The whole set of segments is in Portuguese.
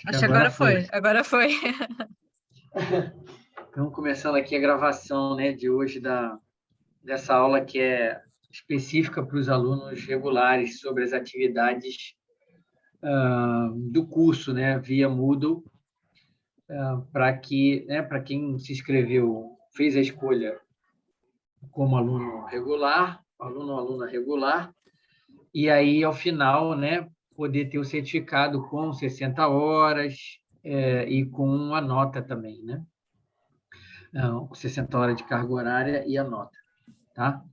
Acho que agora foi. Agora foi. Estamos começando aqui a gravação, né, de hoje dessa aula que é específica para os alunos regulares sobre as atividades do curso, né, via Moodle, para que, né, para quem se inscreveu, fez a escolha como aluno regular, aluno ou aluna regular, e aí, ao final, né, poder ter o certificado com 60 horas e com a nota também, né? 60 horas de carga horária e a nota, tá?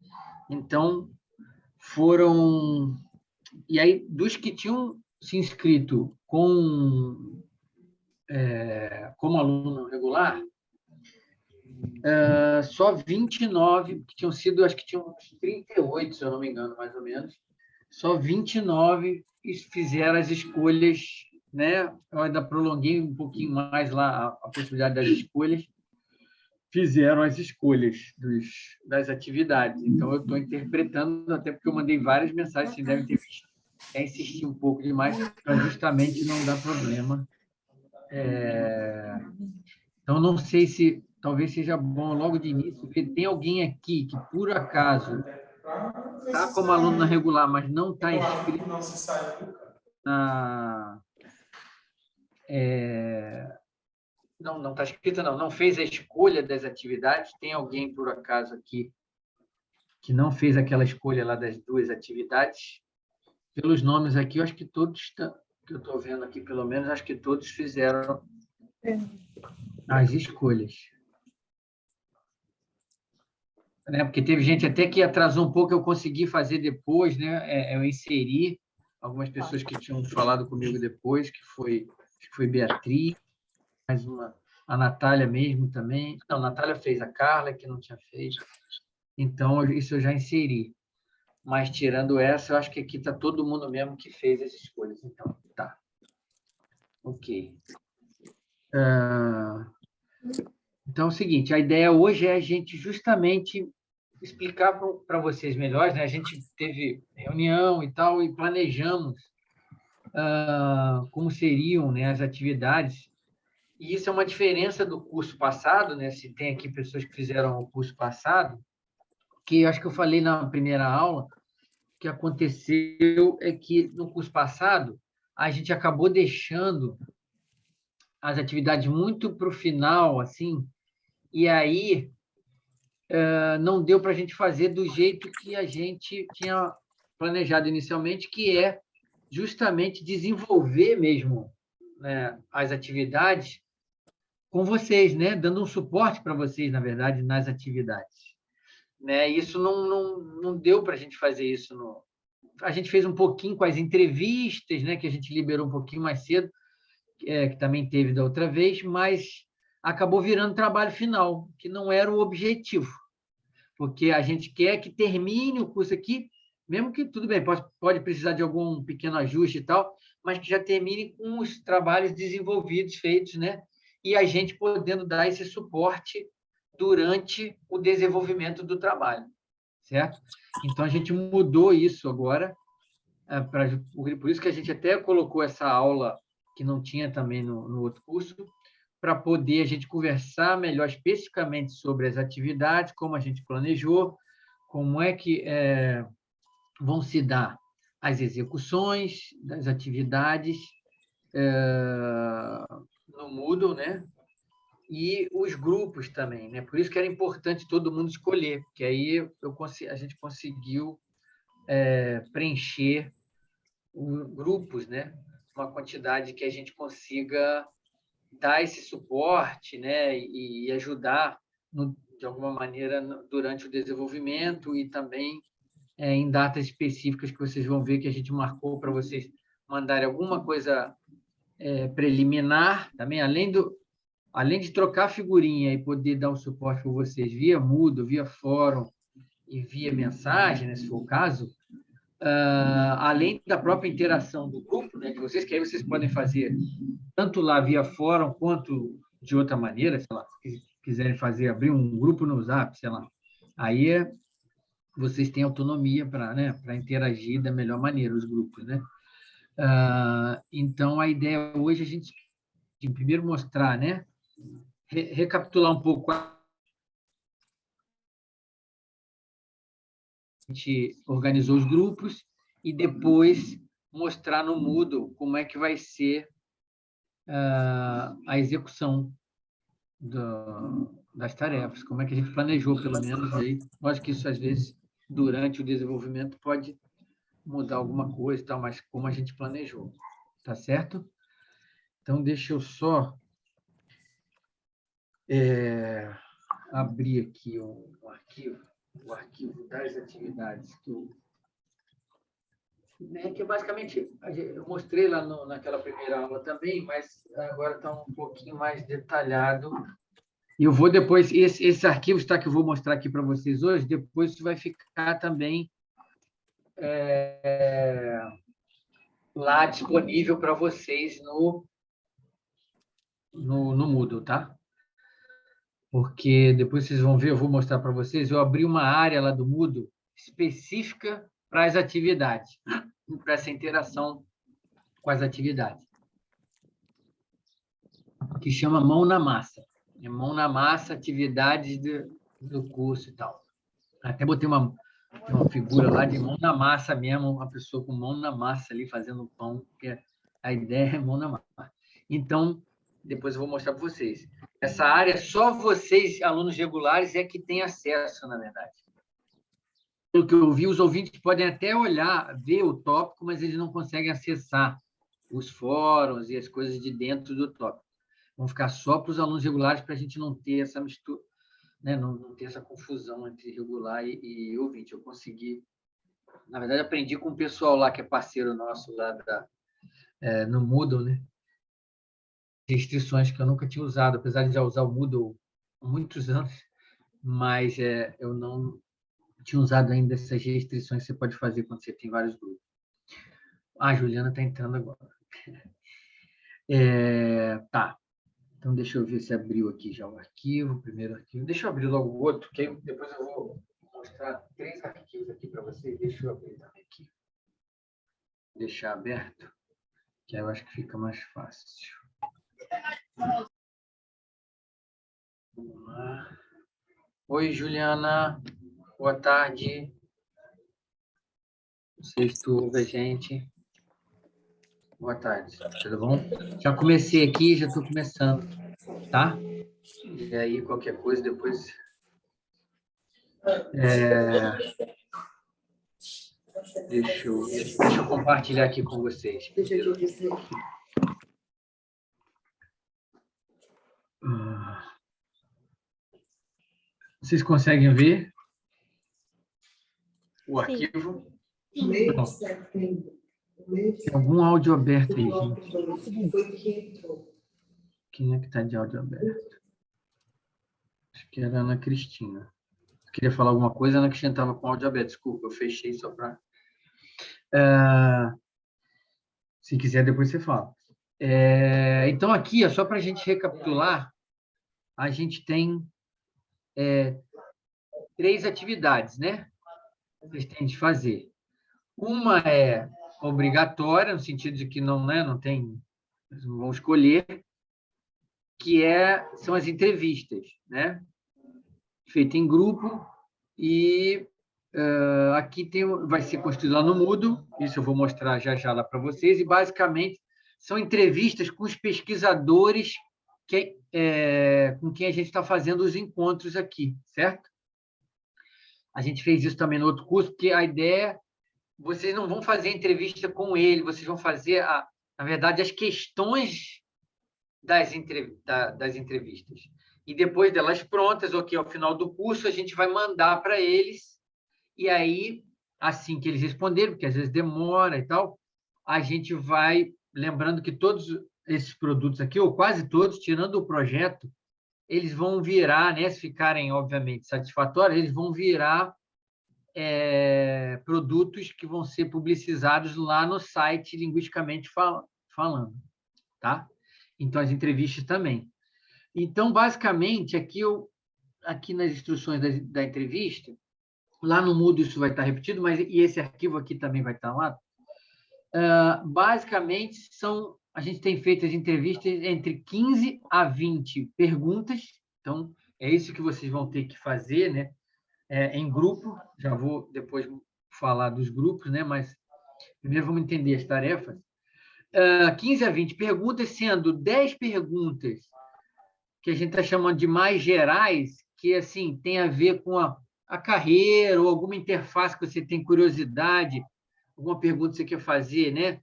Então, foram... E aí, dos que tinham se inscrito como aluno regular, só 29, que tinham sido, acho que tinham uns 38, se eu não me engano, mais ou menos, só 29 fizeram as escolhas, né? Eu ainda prolonguei um pouquinho mais lá a possibilidade das escolhas, fizeram as escolhas das atividades. Então, eu estou interpretando, até porque eu mandei várias mensagens, vocês devem ter visto, insistir um pouco demais, para justamente não dar problema. Então, não sei se talvez seja bom, logo de início, ver tem alguém aqui que, por acaso, está como aluna regular, mas não está inscrito na... Não está escrita, não fez a escolha das atividades. Tem alguém, por acaso, aqui que não fez aquela escolha lá das duas atividades? Pelos nomes aqui, eu acho que todos, que eu estou vendo aqui, pelo menos, acho que todos fizeram as escolhas. Né? Porque teve gente até que atrasou um pouco, eu consegui fazer depois, né? Eu inseri algumas pessoas que tinham falado comigo depois, acho que foi Beatriz, mais uma, a Natália mesmo também. Não, a Natália fez, a Carla, que não tinha feito. Então, isso eu já inseri. Mas, tirando essa, eu acho que aqui está todo mundo mesmo que fez as escolhas. Então, tá. Ok. Então, é o seguinte, a ideia hoje é a gente justamente explicar para vocês melhor, né? A gente teve reunião e tal, e planejamos como seriam, né, as atividades. E isso é uma diferença do curso passado, né? Se tem aqui pessoas que fizeram o curso passado, que eu acho que eu falei na primeira aula, o que aconteceu é que no curso passado a gente acabou deixando as atividades muito para o final, assim, e aí não deu para a gente fazer do jeito que a gente tinha planejado inicialmente, que é justamente desenvolver mesmo, né, as atividades com vocês, né, dando um suporte para vocês, na verdade, nas atividades. Né? Isso não deu para a gente fazer isso. A gente fez um pouquinho com as entrevistas, né, que a gente liberou um pouquinho mais cedo, que também teve da outra vez, mas acabou virando trabalho final, que não era o objetivo, porque a gente quer que termine o curso aqui, mesmo que, tudo bem, pode precisar de algum pequeno ajuste e tal, mas que já termine com os trabalhos desenvolvidos, feitos, né? E a gente podendo dar esse suporte durante o desenvolvimento do trabalho, certo? Então, a gente mudou isso agora, por isso que a gente até colocou essa aula que não tinha também no outro curso, para poder a gente conversar melhor especificamente sobre as atividades, como a gente planejou, como é que vão se dar as execuções das atividades no Moodle, né? E os grupos também, né? Por isso que era importante todo mundo escolher, porque aí a gente conseguiu preencher grupos, né? Uma quantidade que a gente consiga dar esse suporte, né, e ajudar de alguma maneira durante o desenvolvimento e também em datas específicas que vocês vão ver que a gente marcou para vocês mandarem alguma coisa preliminar também, além de trocar figurinha e poder dar um suporte para vocês via Moodle, via fórum e via mensagem, né, se for o caso, além da própria interação do grupo, né, que aí vocês podem fazer tanto lá via fórum quanto de outra maneira, sei lá, se quiserem abrir um grupo no Zap, sei lá, aí vocês têm autonomia para, né, para interagir da melhor maneira, os grupos, né? Então, a ideia hoje é a gente, primeiro, mostrar, né, recapitular um pouco. A gente organizou os grupos e depois mostrar no Moodle como é que vai ser a execução das tarefas, como é que a gente planejou, pelo menos. Aí, lógico que isso, às vezes, durante o desenvolvimento, pode mudar alguma coisa, tal, mas como a gente planejou, tá certo? Então, deixa eu só abrir aqui o arquivo das atividades que basicamente eu mostrei lá naquela primeira aula também, mas agora está um pouquinho mais detalhado. E eu vou depois, esse arquivo está que eu vou mostrar aqui para vocês hoje, depois isso vai ficar também lá disponível para vocês no Moodle, tá? Porque depois vocês vão ver, eu vou mostrar para vocês, eu abri uma área lá do Moodle específica para as atividades, para essa interação com as atividades, que chama Mão na Massa. É Mão na Massa, atividades do curso e tal. Até botei uma figura lá de mão na massa mesmo, uma pessoa com mão na massa ali fazendo pão, porque a ideia é mão na massa. Então, depois eu vou mostrar para vocês. Essa área, só vocês, alunos regulares, é que têm acesso, na verdade. Pelo que eu vi, os ouvintes podem até olhar, ver o tópico, mas eles não conseguem acessar os fóruns e as coisas de dentro do tópico. Vão ficar só para os alunos regulares, para a gente não ter essa mistura, né? Não ter essa confusão entre regular e ouvinte. Eu consegui, na verdade, aprendi com o pessoal lá que é parceiro nosso lá no Moodle, né? Restrições que eu nunca tinha usado, apesar de já usar o Moodle há muitos anos, mas eu não tinha usado ainda essas restrições que você pode fazer quando você tem vários grupos. A Juliana está entrando agora. Tá. Então, deixa eu ver se abriu aqui já o arquivo, o primeiro arquivo. Deixa eu abrir logo o outro, que aí depois eu vou mostrar 3 arquivos aqui para vocês. Deixa eu abrir também aqui. Deixar aberto, que aí eu acho que fica mais fácil. Vamos lá. Oi, Juliana. Boa tarde. Não sei se tu ouve a gente. Boa tarde. Tudo bom? Já comecei aqui, já estou começando, tá? E aí, qualquer coisa, depois... Deixa eu compartilhar aqui com vocês. Vocês conseguem ver o arquivo? Sim. Tem algum áudio aberto aí, gente? Quem é que está de áudio aberto? Acho que era a Ana Cristina. Eu queria falar alguma coisa, a Ana Cristina estava com áudio aberto. Desculpa, eu fechei só para... Se quiser, depois você fala. Então, aqui, só para a gente recapitular, a gente tem 3 atividades, né? Vocês têm de fazer. Uma é obrigatória, no sentido de que não tem, eles não vão escolher, que são as entrevistas, né? Feita em grupo, e aqui vai ser construído lá no Moodle, isso eu vou mostrar já lá para vocês, e basicamente são entrevistas com os pesquisadores com quem a gente está fazendo os encontros aqui, certo? A gente fez isso também no outro curso, porque a ideia, vocês não vão fazer entrevista com ele, vocês vão fazer, na verdade, as questões das entrevistas. E depois delas prontas, ok, ao final do curso, a gente vai mandar para eles, e aí, assim que eles responderem, porque às vezes demora e tal, a gente vai, lembrando que todos esses produtos aqui, ou quase todos, tirando o projeto, eles vão virar, né, se ficarem, obviamente, satisfatórios, eles vão virar produtos que vão ser publicizados lá no site, linguisticamente falando, tá? Então, as entrevistas também. Então, basicamente, aqui nas instruções da entrevista, Lá no Moodle isso vai estar repetido, mas e esse arquivo aqui também vai estar lá. Basicamente, a gente tem feito as entrevistas entre 15 a 20 perguntas, então é isso que vocês vão ter que fazer, né? Em grupo, já vou depois falar dos grupos, né? Mas primeiro vamos entender as tarefas. 15 a 20 perguntas, sendo 10 perguntas que a gente está chamando de mais gerais, que assim tem a ver com a carreira ou alguma interface que você tem curiosidade, alguma pergunta que você quer fazer, né?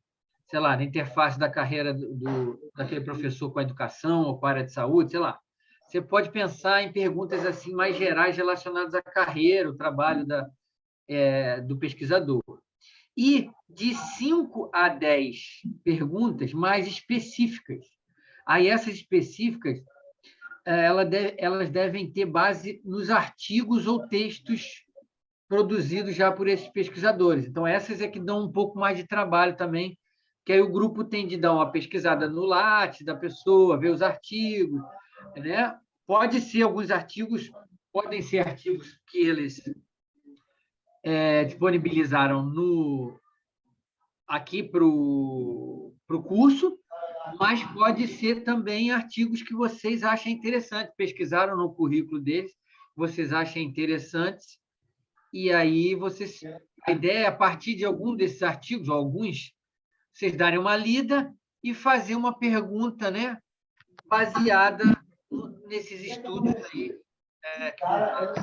Sei lá, na interface da carreira daquele professor com a educação ou com a área de saúde, sei lá. Você pode pensar em perguntas assim mais gerais relacionadas à carreira, o trabalho do pesquisador. E de 5 a 10 perguntas mais específicas. Aí essas específicas elas devem ter base nos artigos ou textos produzidos já por esses pesquisadores. Então, essas é que dão um pouco mais de trabalho também, que aí o grupo tem de dar uma pesquisada no Lattes da pessoa, ver os artigos, né? Pode ser alguns artigos, podem ser artigos que eles disponibilizaram aqui para o curso, mas pode ser também artigos que vocês achem interessantes, pesquisaram no currículo deles, vocês achem interessantes, e aí a ideia é, a partir de algum desses artigos, ou alguns, vocês darem uma lida e fazer uma pergunta, né, baseada nesses estudos aí, que vão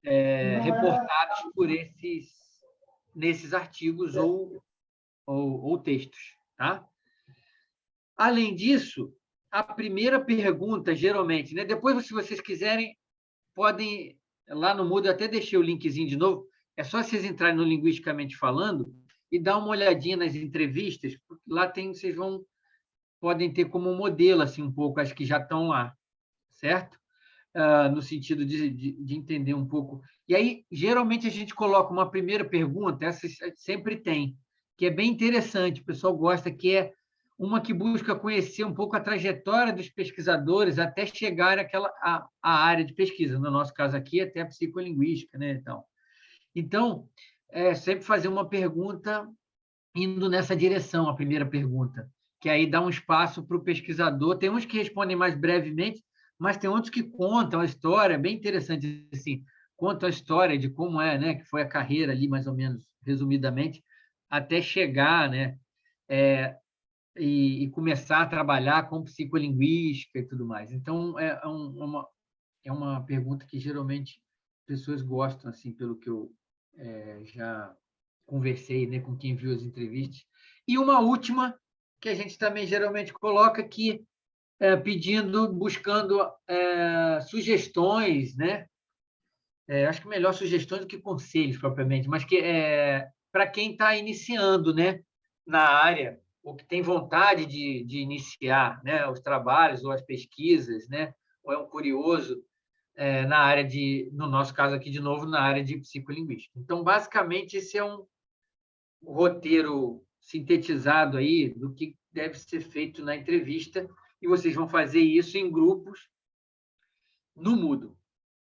ser reportados nesses artigos ou textos, tá? Além disso, a primeira pergunta, geralmente, né? Depois, se vocês quiserem, podem, lá no Moodle, eu até deixei o linkzinho de novo, é só vocês entrarem no Linguisticamente Falando e dar uma olhadinha nas entrevistas, porque lá vocês podem ter como modelo, assim, um pouco, as que já estão lá, certo? No sentido de entender um pouco. E aí, geralmente, a gente coloca uma primeira pergunta, essa sempre tem, que é bem interessante, o pessoal gosta, que é uma que busca conhecer um pouco a trajetória dos pesquisadores até chegar à área de pesquisa, no nosso caso aqui, até a psicolinguística, né? Então, sempre fazer uma pergunta indo nessa direção, a primeira pergunta, que aí dá um espaço para o pesquisador. Tem uns que respondem mais brevemente, mas tem outros que contam a história, bem interessante assim, contam a história de como né, que foi a carreira ali, mais ou menos, resumidamente, até chegar, né, e começar a trabalhar com psicolinguística e tudo mais. Então, é uma pergunta que geralmente pessoas gostam, assim, pelo que eu já conversei, né, com quem viu as entrevistas. E uma última, que a gente também geralmente coloca aqui, buscando sugestões, né? Acho que melhor sugestões do que conselhos, propriamente, mas que para quem está iniciando, né, na área, ou que tem vontade de iniciar, né, os trabalhos ou as pesquisas, né, ou é um curioso na área no nosso caso aqui, de novo, na área de psicolinguística. Então, basicamente, esse é um roteiro sintetizado aí do que deve ser feito na entrevista, e vocês vão fazer isso em grupos no Moodle.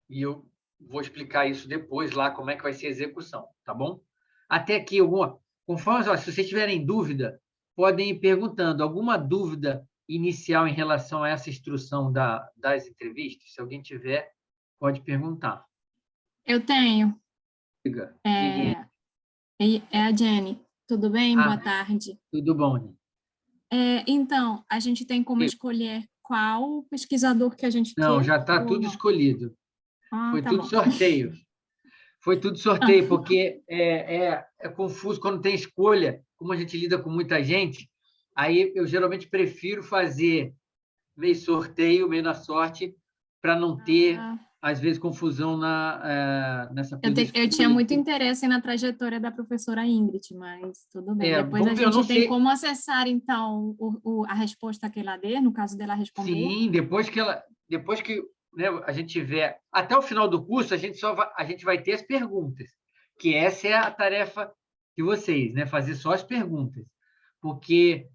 E eu vou explicar isso depois lá, como é que vai ser a execução, tá bom? Até aqui, conforme, se vocês tiverem dúvida, podem ir perguntando. Alguma dúvida inicial em relação a essa instrução das entrevistas? Se alguém tiver, pode perguntar. Eu tenho. Diga. É a Jenny. Tudo bem? Boa tarde. Tudo bom. Então, a gente tem como escolher qual pesquisador que a gente quer? Não, já está tudo escolhido. Foi tudo sorteio. Foi tudo sorteio, porque é confuso quando tem escolha, como a gente lida com muita gente, aí eu geralmente prefiro fazer meio sorteio, meio na sorte, para não ter, às vezes, confusão nessa coisa. Eu tinha muito interesse na trajetória da professora Ingrid, mas tudo bem. Depois a gente tem como acessar, então, a resposta que ela dê, no caso dela responder? Sim, depois que né, a gente tiver até o final do curso, a gente vai ter as perguntas, que essa é a tarefa de vocês, né? Fazer só as perguntas, porque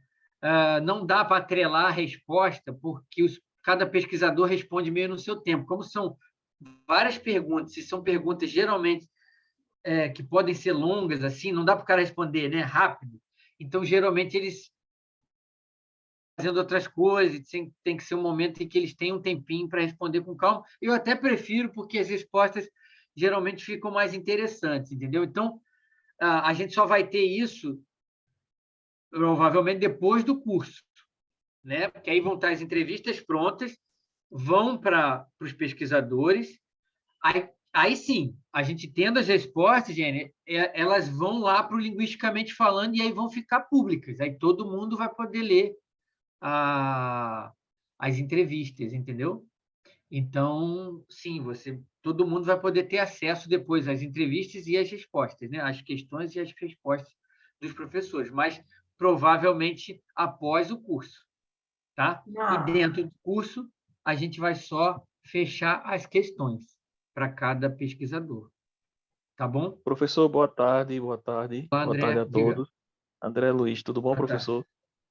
não dá para atrelar a resposta, porque cada pesquisador responde meio no seu tempo. Como são várias perguntas, se são perguntas geralmente que podem ser longas, assim, não dá para o cara responder, né, rápido. Então, geralmente, eles fazendo outras coisas, tem que ser um momento em que eles têm um tempinho para responder com calma. Eu até prefiro, porque as respostas geralmente ficam mais interessantes, entendeu? Então, a gente só vai ter isso provavelmente depois do curso, né? Porque aí vão estar as entrevistas prontas, vão para os pesquisadores, aí sim, a gente tendo as respostas, Jenny, elas vão lá para o Linguisticamente Falando e aí vão ficar públicas, aí todo mundo vai poder ler as entrevistas, entendeu? Então, sim, todo mundo vai poder ter acesso depois às entrevistas e às respostas, né? As questões e as respostas dos professores, mas provavelmente após o curso, tá? E dentro do curso, a gente vai só fechar as questões para cada pesquisador, tá bom? Professor, boa tarde, boa tarde. Olá, Boa tarde André, a diga. todos. André Luiz, tudo bom, Boa tarde. professor?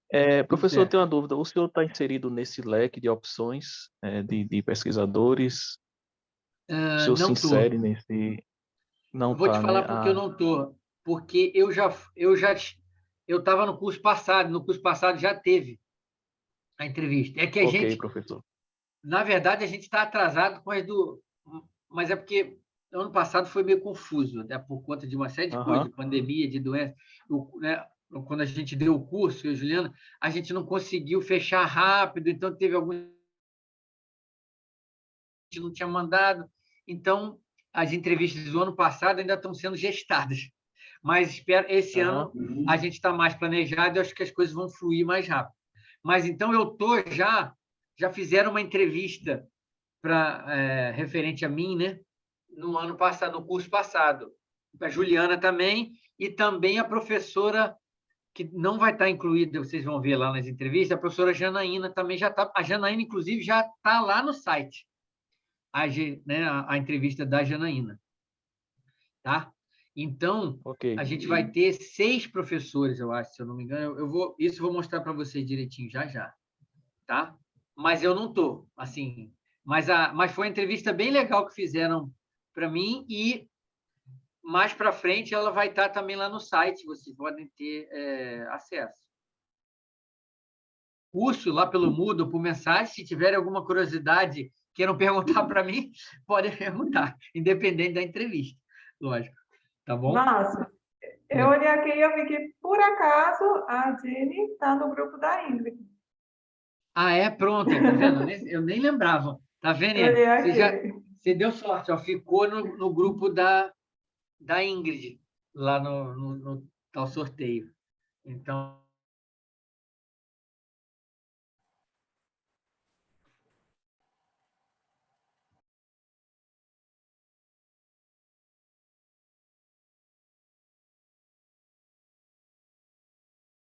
Tudo Professor, eu certo. tenho uma dúvida. O senhor está inserido nesse leque de opções de pesquisadores? O senhor se Não insere estou. nesse... Não Vou te está, né? falar porque eu não estou. Porque eu estava no curso passado. No curso passado já teve a entrevista. É que a Ok, gente, professor. na verdade, a gente está atrasado com as do. Mas é porque ano passado foi meio confuso, né? Por conta de uma série de coisas, Aham. de pandemia, de doença. Né? Quando a gente deu o curso, eu e a Juliana, a gente não conseguiu fechar rápido, então teve algum. A gente não tinha mandado. Então, as entrevistas do ano passado ainda estão sendo gestadas. Mas espero esse Aham. ano a gente está mais planejado e acho que as coisas vão fluir mais rápido. Mas então eu tô já fizeram uma entrevista referente a mim, né? No ano passado, no curso passado, a Juliana também e também a professora que não vai estar incluída, vocês vão ver lá nas entrevistas, a professora Janaína também já está, a Janaína inclusive já está lá no site, a entrevista da Janaína, tá? Então, Ok. a gente vai ter 6 professores, eu acho, se eu não me engano. Isso eu vou mostrar para vocês direitinho já já, tá? Mas eu não tô, assim. Mas foi uma entrevista bem legal que fizeram para mim e mais para frente ela vai estar também lá no site, vocês podem ter acesso. Curso lá pelo Moodle, por mensagem, se tiverem alguma curiosidade, queiram perguntar para mim, podem perguntar, independente da entrevista, lógico. Tá bom? Márcio, eu olhei aqui e eu vi que, por acaso, a Jenny está no grupo da Ingrid. Pronto, tá vendo? Eu nem lembrava. Tá vendo, Eu Iane? olhei aqui. Você deu sorte, ó, ficou no grupo da Ingrid, lá no tal sorteio. Então,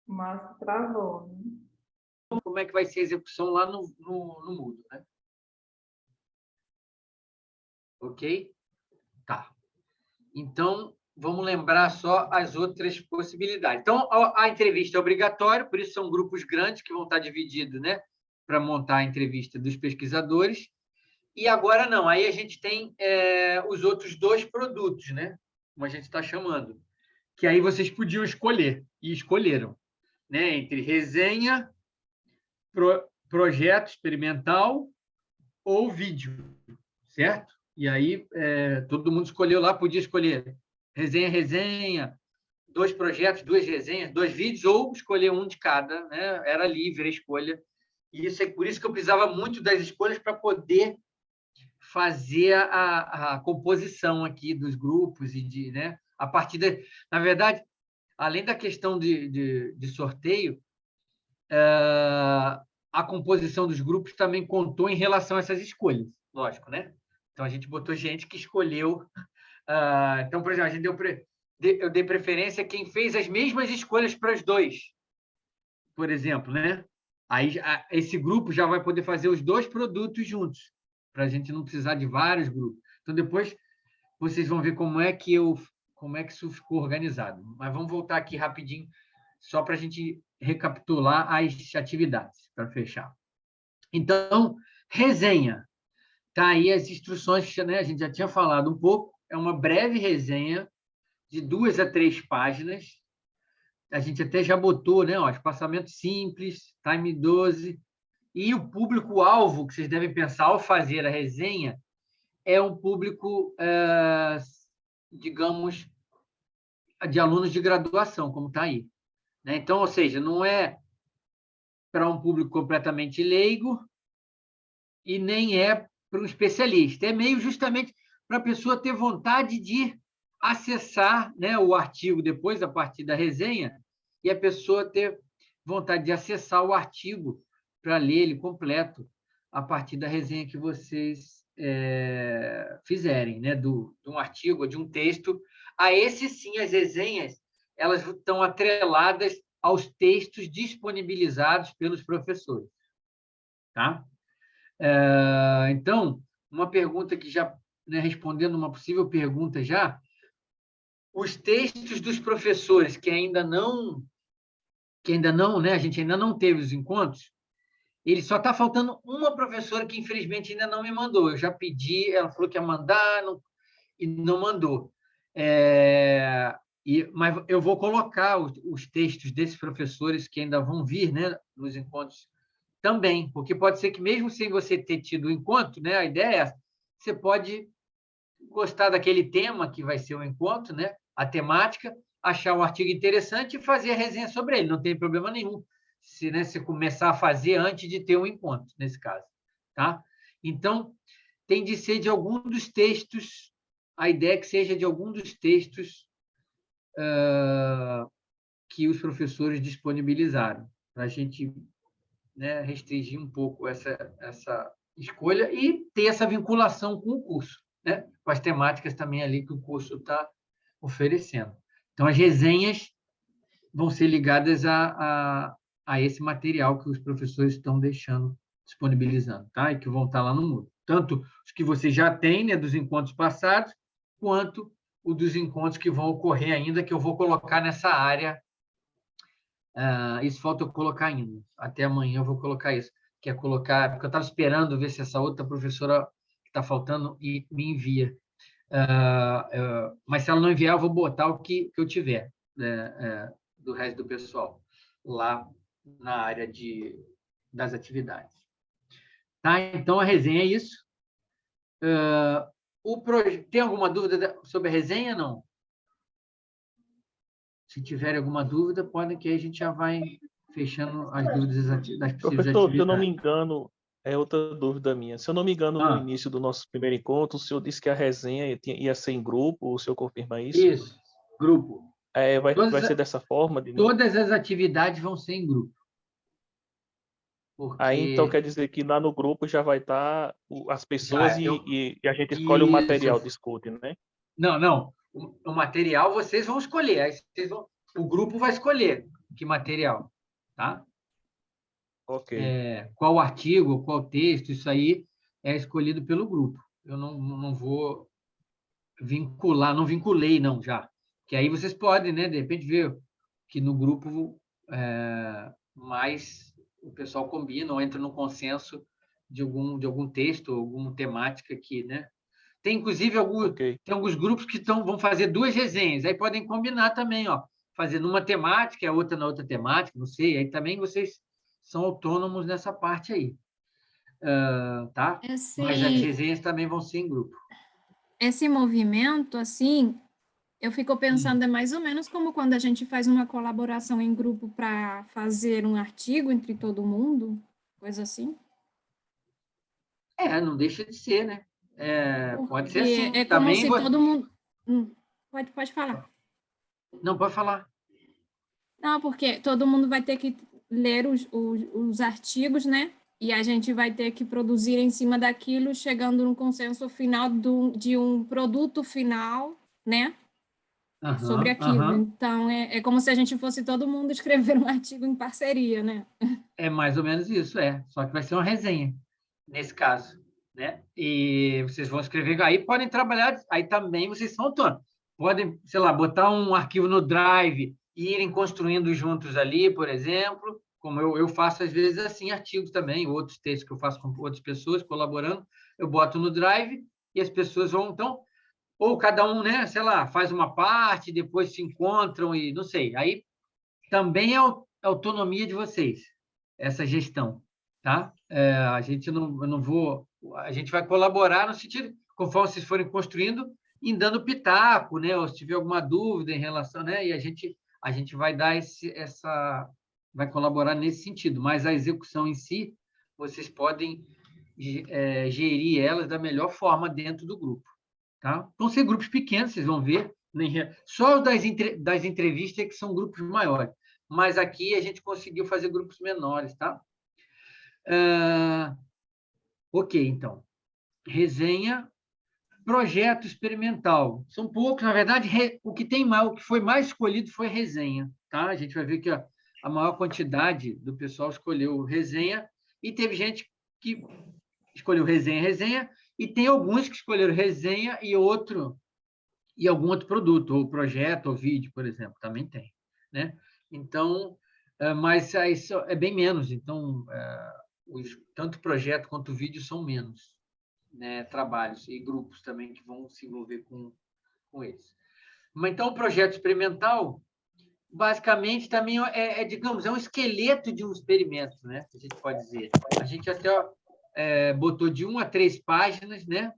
O Márcio travou, né? como é que vai ser a execução lá no Moodle, né? Ok? Tá. Então, vamos lembrar só as outras possibilidades. Então, a entrevista é obrigatória, por isso são grupos grandes que vão estar divididos, né? Para montar a entrevista dos pesquisadores. E agora não, aí a gente tem os outros 2 produtos, né? Como a gente está chamando, que aí vocês podiam escolher, e escolheram, né? Entre resenha, projeto experimental ou vídeo, certo? E aí todo mundo escolheu lá, podia escolher resenha, 2 projetos, 2 resenhas, 2 vídeos, ou escolher um de cada, né? Era livre a escolha. E isso é por isso que eu precisava muito das escolhas para poder fazer a composição aqui dos grupos e né, a partir na verdade, além da questão de sorteio, a composição dos grupos também contou em relação a essas escolhas, lógico, né? Então a gente botou gente que escolheu. Então, por exemplo, eu dei preferência a quem fez as mesmas escolhas para os 2, por exemplo, né? Aí esse grupo já vai poder fazer os 2 produtos juntos, para a gente não precisar de vários grupos. Então, depois vocês vão ver como é que isso ficou organizado. Mas vamos voltar aqui rapidinho, só para a gente recapitular as atividades, para fechar. Então, resenha. Tá aí as instruções, né? A gente já tinha falado um pouco. É uma breve resenha de 2 a 3 páginas. A gente até já botou, né? Ó, espaçamento simples, time 12. E o público-alvo que vocês devem pensar ao fazer a resenha é um público, digamos, de alunos de graduação, como está aí. Né? Então, ou seja, não é para um público completamente leigo e nem é para um especialista. É meio justamente para a pessoa ter vontade de acessar, né, o artigo depois, a partir da resenha, e a pessoa ter vontade de acessar o artigo para ler ele completo a partir da resenha que vocês fizerem, né, de um artigo, de um texto. A esse, sim, as resenhas elas estão atreladas aos textos disponibilizados pelos professores. Tá? Então, uma pergunta que já, né, respondendo uma possível pergunta já, os textos dos professores que ainda não, né, a gente ainda não teve os encontros, ele só está faltando uma professora que, infelizmente, ainda não me mandou. Eu já pedi, ela falou que ia mandar e não mandou. Mas eu vou colocar os textos desses professores que ainda vão vir, né, nos encontros também, porque pode ser que, mesmo sem você ter tido o encontro, né, a ideia é essa, você pode gostar daquele tema que vai ser o encontro, né, a temática, achar o artigo interessante e fazer a resenha sobre ele, não tem problema nenhum. Se, né, você começar a fazer antes de ter um encontro, nesse caso. Tá? Então, tem de ser de algum dos textos, a ideia é que seja de algum dos textos que os professores disponibilizaram, para a gente, né, restringir um pouco essa escolha e ter essa vinculação com o curso, né, com as temáticas também ali que o curso está oferecendo. Então, as resenhas vão ser ligadas a esse material que os professores estão deixando, disponibilizando, tá? E que vão estar lá no Moodle. Tanto os que você já tem, né, dos encontros passados, quanto o dos encontros que vão ocorrer ainda, que eu vou colocar nessa área. Isso falta eu colocar ainda. Até amanhã eu vou colocar isso. Que é colocar... Porque eu estava esperando ver se essa outra professora que está faltando me envia. Mas se ela não enviar, eu vou botar o que eu tiver, do resto do pessoal lá na área das atividades. Tá? Então, a resenha é isso. Tem alguma dúvida sobre a resenha? Não? Se tiver alguma dúvida, podem que aí a gente já vai fechando as dúvidas das possíveis Professor, atividades. se eu não me engano, é outra dúvida minha. Se eu não me engano, no início do nosso primeiro encontro, o senhor disse que a resenha ia ser em grupo, o senhor confirma isso? Isso, grupo. Vai ser dessa forma? Todas as atividades vão ser em grupo. Aí, então, quer dizer que lá no grupo já vai estar as pessoas e a gente escolhe o material, discute, né? Não. O material vocês vão escolher. Aí o grupo vai escolher que material, tá? Ok. Qual artigo, qual texto, isso aí é escolhido pelo grupo. Eu não vou vincular, não vinculei, não, já. Que aí vocês podem, né, de repente, ver que no grupo mais o pessoal combina ou entra no consenso de algum texto, alguma temática aqui, né? Tem, inclusive, tem alguns grupos que vão fazer 2 resenhas, aí podem combinar também, ó, fazer numa temática, a outra na outra temática, não sei, aí também vocês são autônomos nessa parte aí. Tá? Mas as resenhas também vão ser em grupo. Esse movimento, assim, eu fico pensando, é mais ou menos como quando a gente faz uma colaboração em grupo para fazer um artigo entre todo mundo, coisa assim. Não deixa de ser, né? Pode ser assim. É como também se todo mundo... Pode falar. Não, pode falar. Não, porque todo mundo vai ter que ler os artigos, né? E a gente vai ter que produzir em cima daquilo, chegando no consenso final de um produto final, né? Sobre aquilo. Então, é como se a gente fosse todo mundo escrever um artigo em parceria, né? É mais ou menos isso, Só que vai ser uma resenha, nesse caso, né? E vocês vão escrever, aí podem trabalhar, aí também vocês são autônomos. Podem, sei lá, botar um arquivo no Drive e irem construindo juntos ali, por exemplo, como eu faço, às vezes, assim, artigos também, outros textos que eu faço com outras pessoas, colaborando, eu boto no Drive e as pessoas vão, então, ou cada um, né, sei lá, faz uma parte, depois se encontram e não sei. Aí também é autonomia de vocês, essa gestão, tá? A gente eu não vou, a gente vai colaborar no sentido, conforme vocês forem construindo, em dando pitaco, né? Ou se tiver alguma dúvida em relação, né? E a gente vai dar vai colaborar nesse sentido, mas a execução em si, vocês podem gerir elas da melhor forma dentro do grupo, tá? Vão ser grupos pequenos, vocês vão ver, só das entrevistas é que são grupos maiores, mas aqui a gente conseguiu fazer grupos menores, tá? Ok, então. Resenha, projeto experimental. São poucos, na verdade, o que foi mais escolhido foi resenha, tá? A gente vai ver que a maior quantidade do pessoal escolheu resenha e teve gente que escolheu resenha, e tem alguns que escolheram resenha e algum outro produto, ou projeto, ou vídeo, por exemplo, também tem, né? Então, mas isso é bem menos. Então, tanto projeto quanto vídeo são menos, né? Trabalhos e grupos também que vão se envolver com eles. Mas, então, o projeto experimental, basicamente, também digamos, é um esqueleto de um experimento, né? A gente pode dizer. A gente até botou de 1 a 3 páginas, né?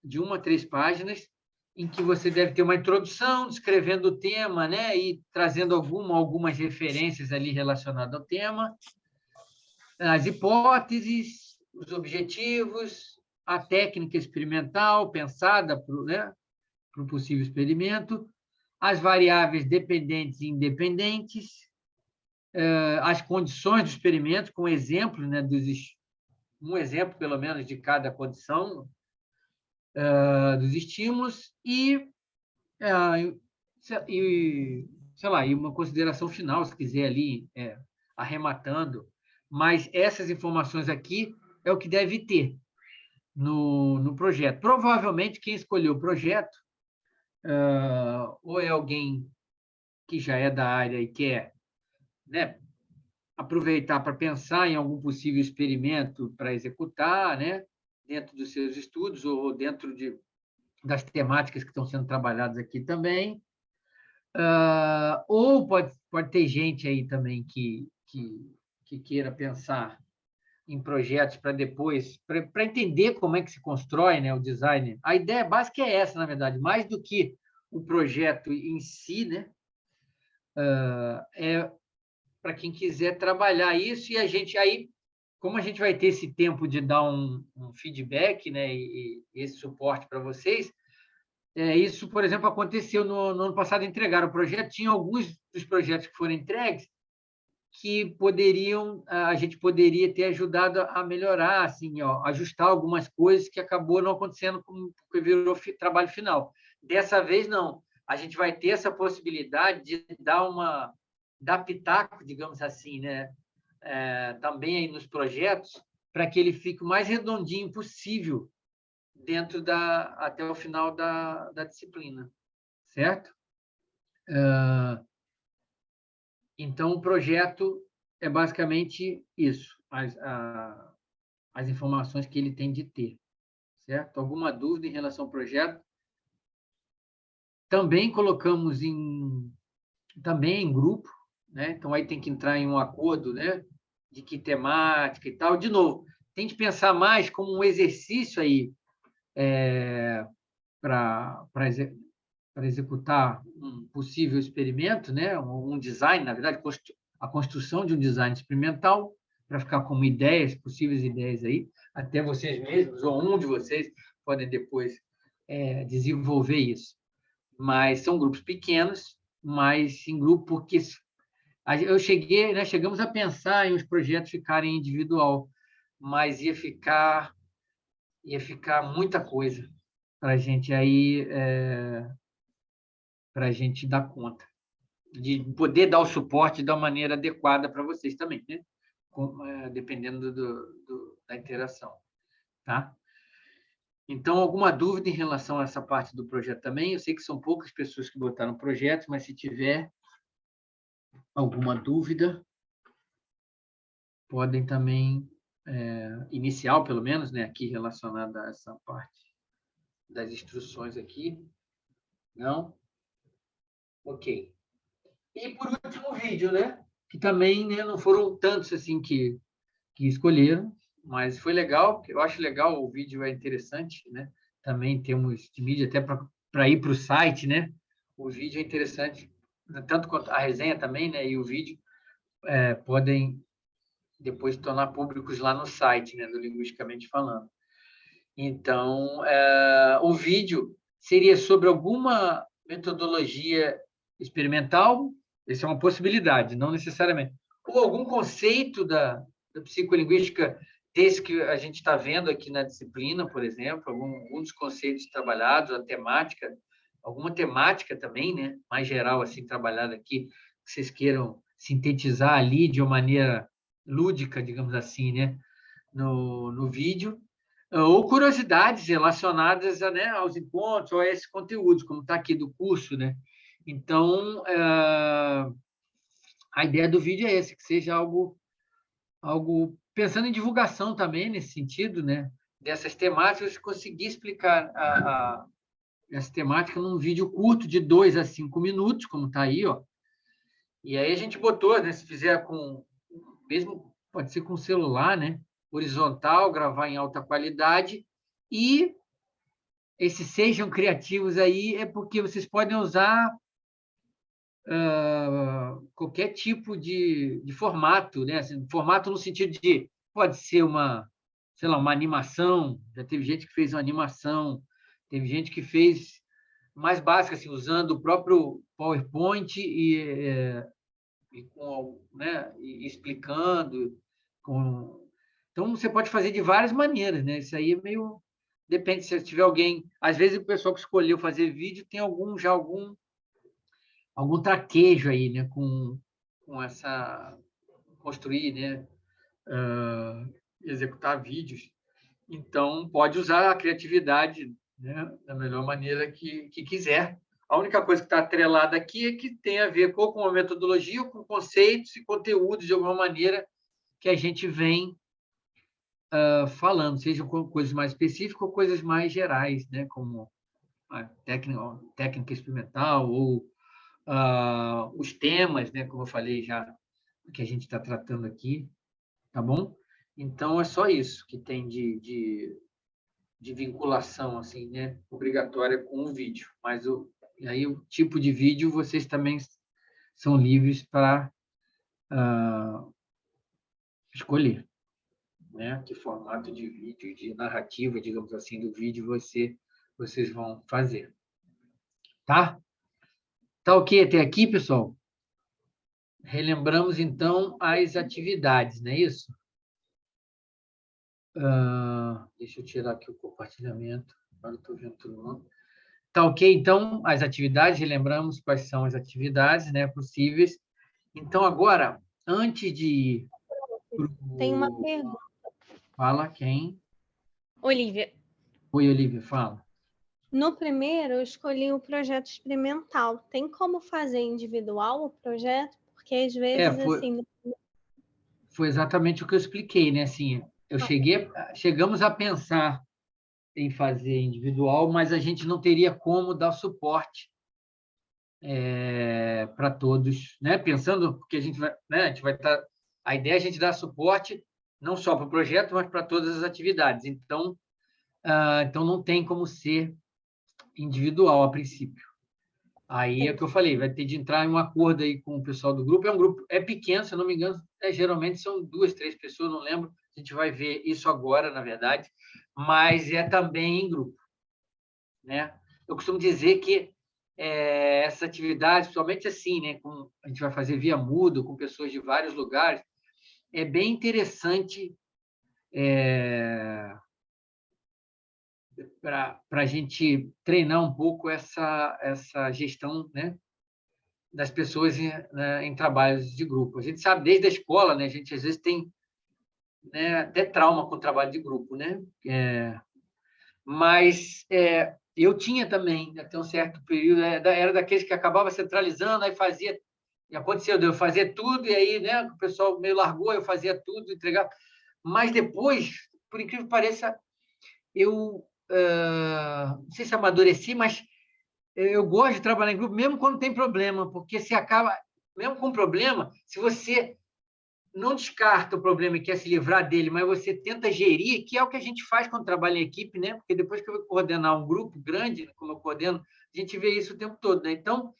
De 1 a 3 páginas, em que você deve ter uma introdução, descrevendo o tema, né? E trazendo algumas referências ali relacionadas ao tema, as hipóteses, os objetivos, a técnica experimental pensada para o possível experimento, as variáveis dependentes e independentes, as condições do experimento, com exemplo, né, um exemplo, pelo menos, de cada condição dos estímulos e, sei lá, e uma consideração final, se quiser ali, arrematando. Mas essas informações aqui é o que deve ter no projeto. Provavelmente, quem escolheu o projeto ou é alguém que já é da área e quer, né, aproveitar para pensar em algum possível experimento para executar, né, dentro dos seus estudos ou dentro das temáticas que estão sendo trabalhadas aqui também. Ou pode ter gente aí também que queira pensar em projetos para depois, para entender como é que se constrói, né, o design. A ideia básica é essa, na verdade, mais do que o projeto em si, né, é para quem quiser trabalhar isso, e a gente aí, como a gente vai ter esse tempo de dar um feedback, né, e esse suporte para vocês, isso, por exemplo, aconteceu no ano passado, entregaram o projeto, tinha alguns dos projetos que foram entregues que a gente poderia ter ajudado a melhorar, assim, ajustar algumas coisas que acabou não acontecendo porque virou trabalho final. Dessa vez, não. A gente vai ter essa possibilidade de dar pitaco, digamos assim, né? Também aí nos projetos, para que ele fique o mais redondinho possível até o final da disciplina, certo? Então, o projeto é basicamente isso, as informações que ele tem de ter, certo? Alguma dúvida em relação ao projeto? Também colocamos também em grupo, né? Então, aí tem que entrar em um acordo, né? De que temática e tal. De novo, tem que pensar mais como um exercício aí para executar um possível experimento, né? Um design, na verdade, a construção de um design experimental, para ficar como possíveis ideias aí, até vocês mesmos, ou um de vocês, podem depois desenvolver isso. Mas são grupos pequenos, mas em grupo, porque chegamos a pensar em os projetos ficarem individual, mas ia ficar muita coisa para a gente aí para a gente dar conta, de poder dar o suporte da maneira adequada para vocês também, né? Dependendo da interação, tá? Então, alguma dúvida em relação a essa parte do projeto também? Eu sei que são poucas pessoas que botaram projetos, mas se tiver, alguma dúvida, podem também, inicial, pelo menos, né, aqui relacionada a essa parte das instruções aqui. Não? Ok. E por último, o vídeo, né? Que também, né, não foram tantos assim que escolheram, mas foi legal, porque eu acho legal, o vídeo é interessante, né? Também temos de mídia até para ir para o site, né? O vídeo é interessante, tanto quanto a resenha também, né? E o vídeo podem depois tornar públicos lá no site, né? Do Linguisticamente Falando. Então, o vídeo seria sobre alguma metodologia experimental, essa é uma possibilidade, não necessariamente, ou algum conceito da psicolinguística desse que a gente está vendo aqui na disciplina, por exemplo, algum dos conceitos trabalhados, a temática, alguma temática também, né, mais geral, assim, trabalhada aqui, que vocês queiram sintetizar ali de uma maneira lúdica, digamos assim, né, no vídeo, ou curiosidades relacionadas a, né, aos encontros ou a esses conteúdos, como está aqui do curso, né? Então, a ideia do vídeo é esse, que seja algo pensando em divulgação também, nesse sentido, né? Dessas temáticas, conseguir explicar essa temática num vídeo curto de 2 a 5 minutos, como está aí, ó. E aí a gente botou, né? Se fizer mesmo pode ser com celular, né? Horizontal, gravar em alta qualidade, e esses sejam criativos aí é porque vocês podem usar qualquer tipo de formato, né? Assim, formato no sentido de pode ser sei lá, uma animação, já teve gente que fez uma animação, teve gente que fez mais básica, assim, usando o próprio PowerPoint né, e explicando. Então, você pode fazer de várias maneiras, né? Isso aí é meio... Depende, se tiver alguém... Às vezes, o pessoal que escolheu fazer vídeo tem algum traquejo aí, né? Com essa... Construir, né? Executar vídeos. Então, pode usar a criatividade, né, da melhor maneira que quiser. A única coisa que está atrelada aqui é que tem a ver com uma metodologia, com conceitos e conteúdos, de alguma maneira, que a gente vem falando, sejam coisas mais específicas ou coisas mais gerais, né, como a técnica experimental ou os temas, né, como eu falei já, que a gente está tratando aqui, tá bom? Então, é só isso que tem de vinculação, assim, né, obrigatória com o vídeo. Mas aí o tipo de vídeo vocês também são livres para escolher, né? Que formato de vídeo, de narrativa, digamos assim, do vídeo vocês vão fazer. Tá? Tá ok até aqui, pessoal? Relembramos, então, as atividades, não é isso? Deixa eu tirar aqui o compartilhamento. Agora estou vendo todo mundo. Tá ok? Então, as atividades, relembramos quais são as atividades, né, possíveis. Então, agora, antes de ir Tem uma pergunta. Fala, quem? Olivia. Oi, Olivia, fala. No primeiro, eu escolhi o projeto experimental. Tem como fazer individual o projeto? Porque, às vezes, assim... Foi exatamente o que eu expliquei, né? Assim, chegamos a pensar em fazer individual, mas a gente não teria como dar suporte para todos, né? Pensando que a gente vai estar... A ideia é a gente dar suporte não só para o projeto, mas para todas as atividades. Então, não tem como ser individual a princípio. Aí é o que eu falei, vai ter de entrar em um acordo aí com o pessoal do grupo. É um grupo pequeno, se eu não me engano, geralmente são 2, 3 pessoas, não lembro. A gente vai ver isso agora, na verdade, mas é também em grupo, né? Eu costumo dizer que essa atividade, principalmente assim, né, a gente vai fazer via Moodle, com pessoas de vários lugares, é bem interessante para a gente treinar um pouco essa gestão, né, das pessoas em trabalhos de grupo. A gente sabe desde a escola, né, a gente às vezes tem, né, até trauma com o trabalho de grupo, né? Mas eu tinha também, até um certo período, era daqueles que acabava centralizando, aí fazia E aconteceu de eu fazer tudo, e aí, né, o pessoal meio largou, eu fazia tudo, entregava. Mas depois, por incrível que pareça, eu não sei se amadureci, mas eu gosto de trabalhar em grupo, mesmo quando tem problema, porque você acaba, mesmo com problema, se você não descarta o problema e quer se livrar dele, mas você tenta gerir, que é o que a gente faz quando trabalha em equipe, né? Porque depois que eu vou coordenar um grupo grande, como eu coordeno, a gente vê isso o tempo todo, né? Então,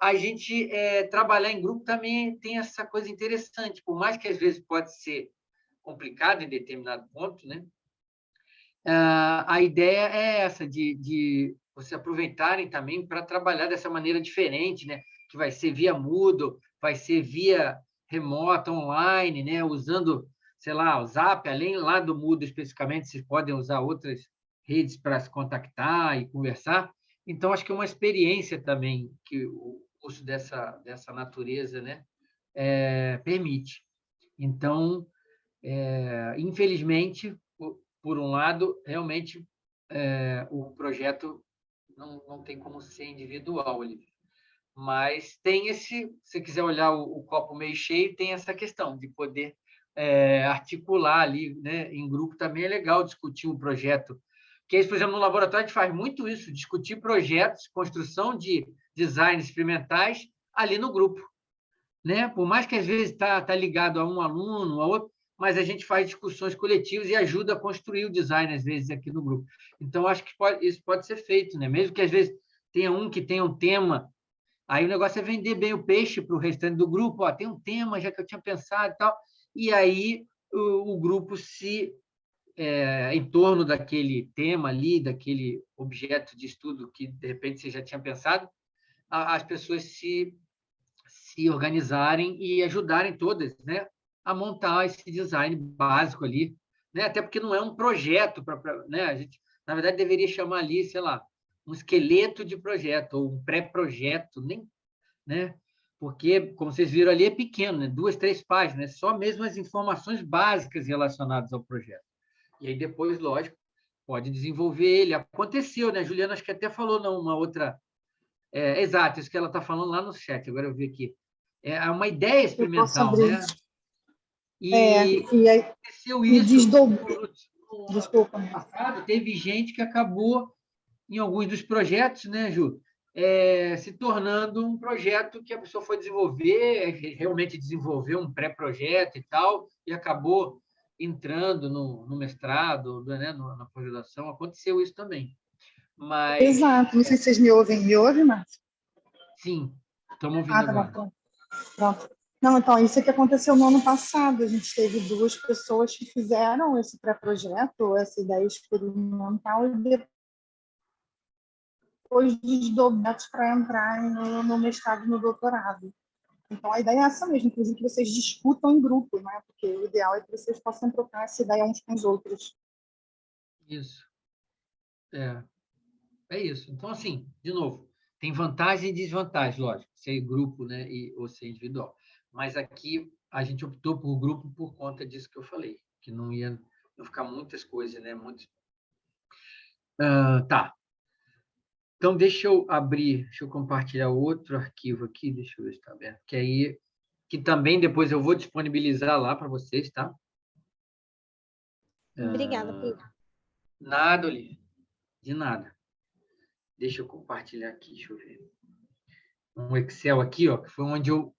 a gente trabalhar em grupo também tem essa coisa interessante, por mais que às vezes pode ser complicado em determinado ponto, né? A ideia é essa, de você aproveitarem também para trabalhar dessa maneira diferente, né? Que vai ser via Moodle, vai ser via remota, online, né? Usando, sei lá, o Zap, além lá do Moodle especificamente, vocês podem usar outras redes para se contactar e conversar. Então, acho que é uma experiência também que o curso dessa natureza, né? Permite. Então, infelizmente, por um lado, realmente o projeto não tem como ser individual, Olivia. Mas tem esse, se você quiser olhar o copo meio cheio, tem essa questão de poder articular ali, né, em grupo também é legal discutir um projeto. Que, por exemplo, no laboratório a gente faz muito isso, discutir projetos, construção de designs experimentais ali no grupo, né? Por mais que às vezes tá ligado a um aluno, a outro, mas a gente faz discussões coletivas e ajuda a construir o design, às vezes, aqui no grupo. Então, acho que isso pode ser feito, né? Mesmo que, às vezes, tenha um que tenha um tema, aí o negócio é vender bem o peixe para o restante do grupo. Ó, tem um tema, já que eu tinha pensado e tal, e aí o grupo em torno daquele tema ali, daquele objeto de estudo que, de repente, você já tinha pensado, as pessoas se organizarem e ajudarem todas, né, a montar esse design básico ali, né? Até porque não é um projeto, né? A gente, na verdade, deveria chamar ali, sei lá, um esqueleto de projeto ou um pré-projeto, nem, né? Porque, como vocês viram ali, é pequeno, né? 2, 3 páginas, só mesmo as informações básicas relacionadas ao projeto. E aí depois, lógico, pode desenvolver ele. Aconteceu, né? A Juliana acho que até falou numa outra. Exato, isso que ela está falando lá no chat, agora eu vi aqui. É uma ideia experimental, né? E aí, aconteceu isso Desculpa. no passado, teve gente que acabou, em alguns dos projetos, né, Ju, se tornando um projeto que a pessoa foi desenvolver, realmente desenvolveu um pré-projeto e tal, e acabou entrando no mestrado, né, na pós-graduação. Aconteceu isso também. Mas... Exato. Não sei se vocês me ouvem. Me ouvem, Márcio? Sim, estamos ouvindo agora. Tá, pronto. Não, então, isso que aconteceu no ano passado. A gente teve 2 pessoas que fizeram esse pré-projeto, essa ideia experimental, e depois desdobrados para entrar no mestrado e no doutorado. Então, a ideia é essa mesmo, inclusive que vocês discutam em grupo, né? Porque o ideal é que vocês possam trocar essa ideia uns com os outros. Isso. É isso. Então, assim, de novo, tem vantagem e desvantagem, lógico, ser grupo, né, ou ser individual. Mas aqui a gente optou por grupo por conta disso que eu falei, que não ficar muitas coisas, né? Tá. Então, deixa eu compartilhar outro arquivo aqui, deixa eu ver se está aberto, que também depois eu vou disponibilizar lá para vocês, tá? Obrigada, Pedro. Nada, Olivia, de nada. Deixa eu compartilhar aqui, deixa eu ver. Um Excel aqui, ó, que foi onde eu...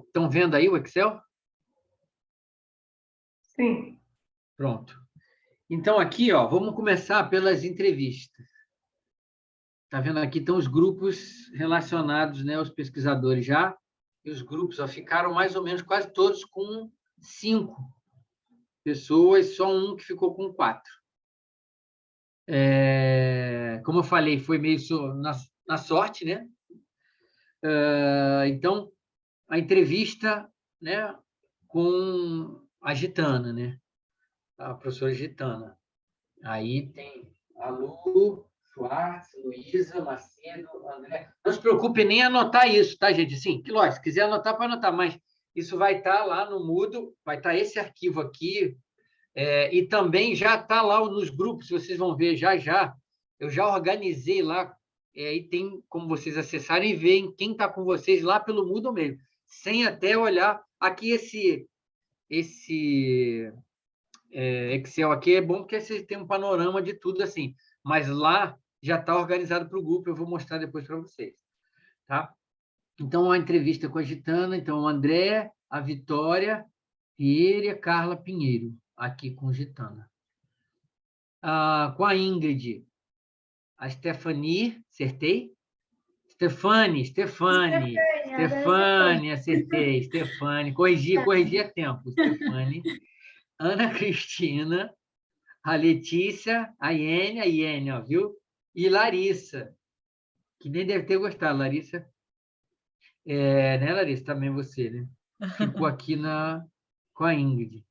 Estão vendo aí o Excel? Sim. Pronto. Então, aqui, ó, vamos começar pelas entrevistas. Está vendo aqui? Estão os grupos relacionados, né, aos pesquisadores já. E os grupos ficaram mais ou menos quase todos com 5 pessoas, só um que ficou com 4. Como eu falei, foi meio na sorte, né? Então, a entrevista, né, com a Gitana, né? A professora Gitana. Aí tem a Lu, Schwartz, Luísa, Macedo, André. Não se preocupe nem em anotar isso, tá, gente? Sim, que lógico, se quiser anotar, pode anotar, mas isso vai estar lá no Moodle, vai estar esse arquivo aqui, e também já está lá nos grupos, vocês vão ver já. Eu já organizei lá e tem como vocês acessarem e verem quem está com vocês lá pelo Moodle mesmo, sem até olhar. Aqui esse Excel aqui é bom porque você tem um panorama de tudo assim, mas lá já está organizado para o grupo, eu vou mostrar depois para vocês. Tá? Então, a entrevista com a Gitana, então, o André, a Vitória Vieira e a Carla Pinheiro, aqui com Gitana. Com a Ingrid, a Stephanie, acertei? Stefane, acertei, Stefane, corrigi a tempo, Stefane, Ana Cristina, a Letícia, a Iene, ó, viu? E Larissa, que nem deve ter gostado, Larissa. Né, Larissa? Também você, né? Ficou aqui com a Ingrid.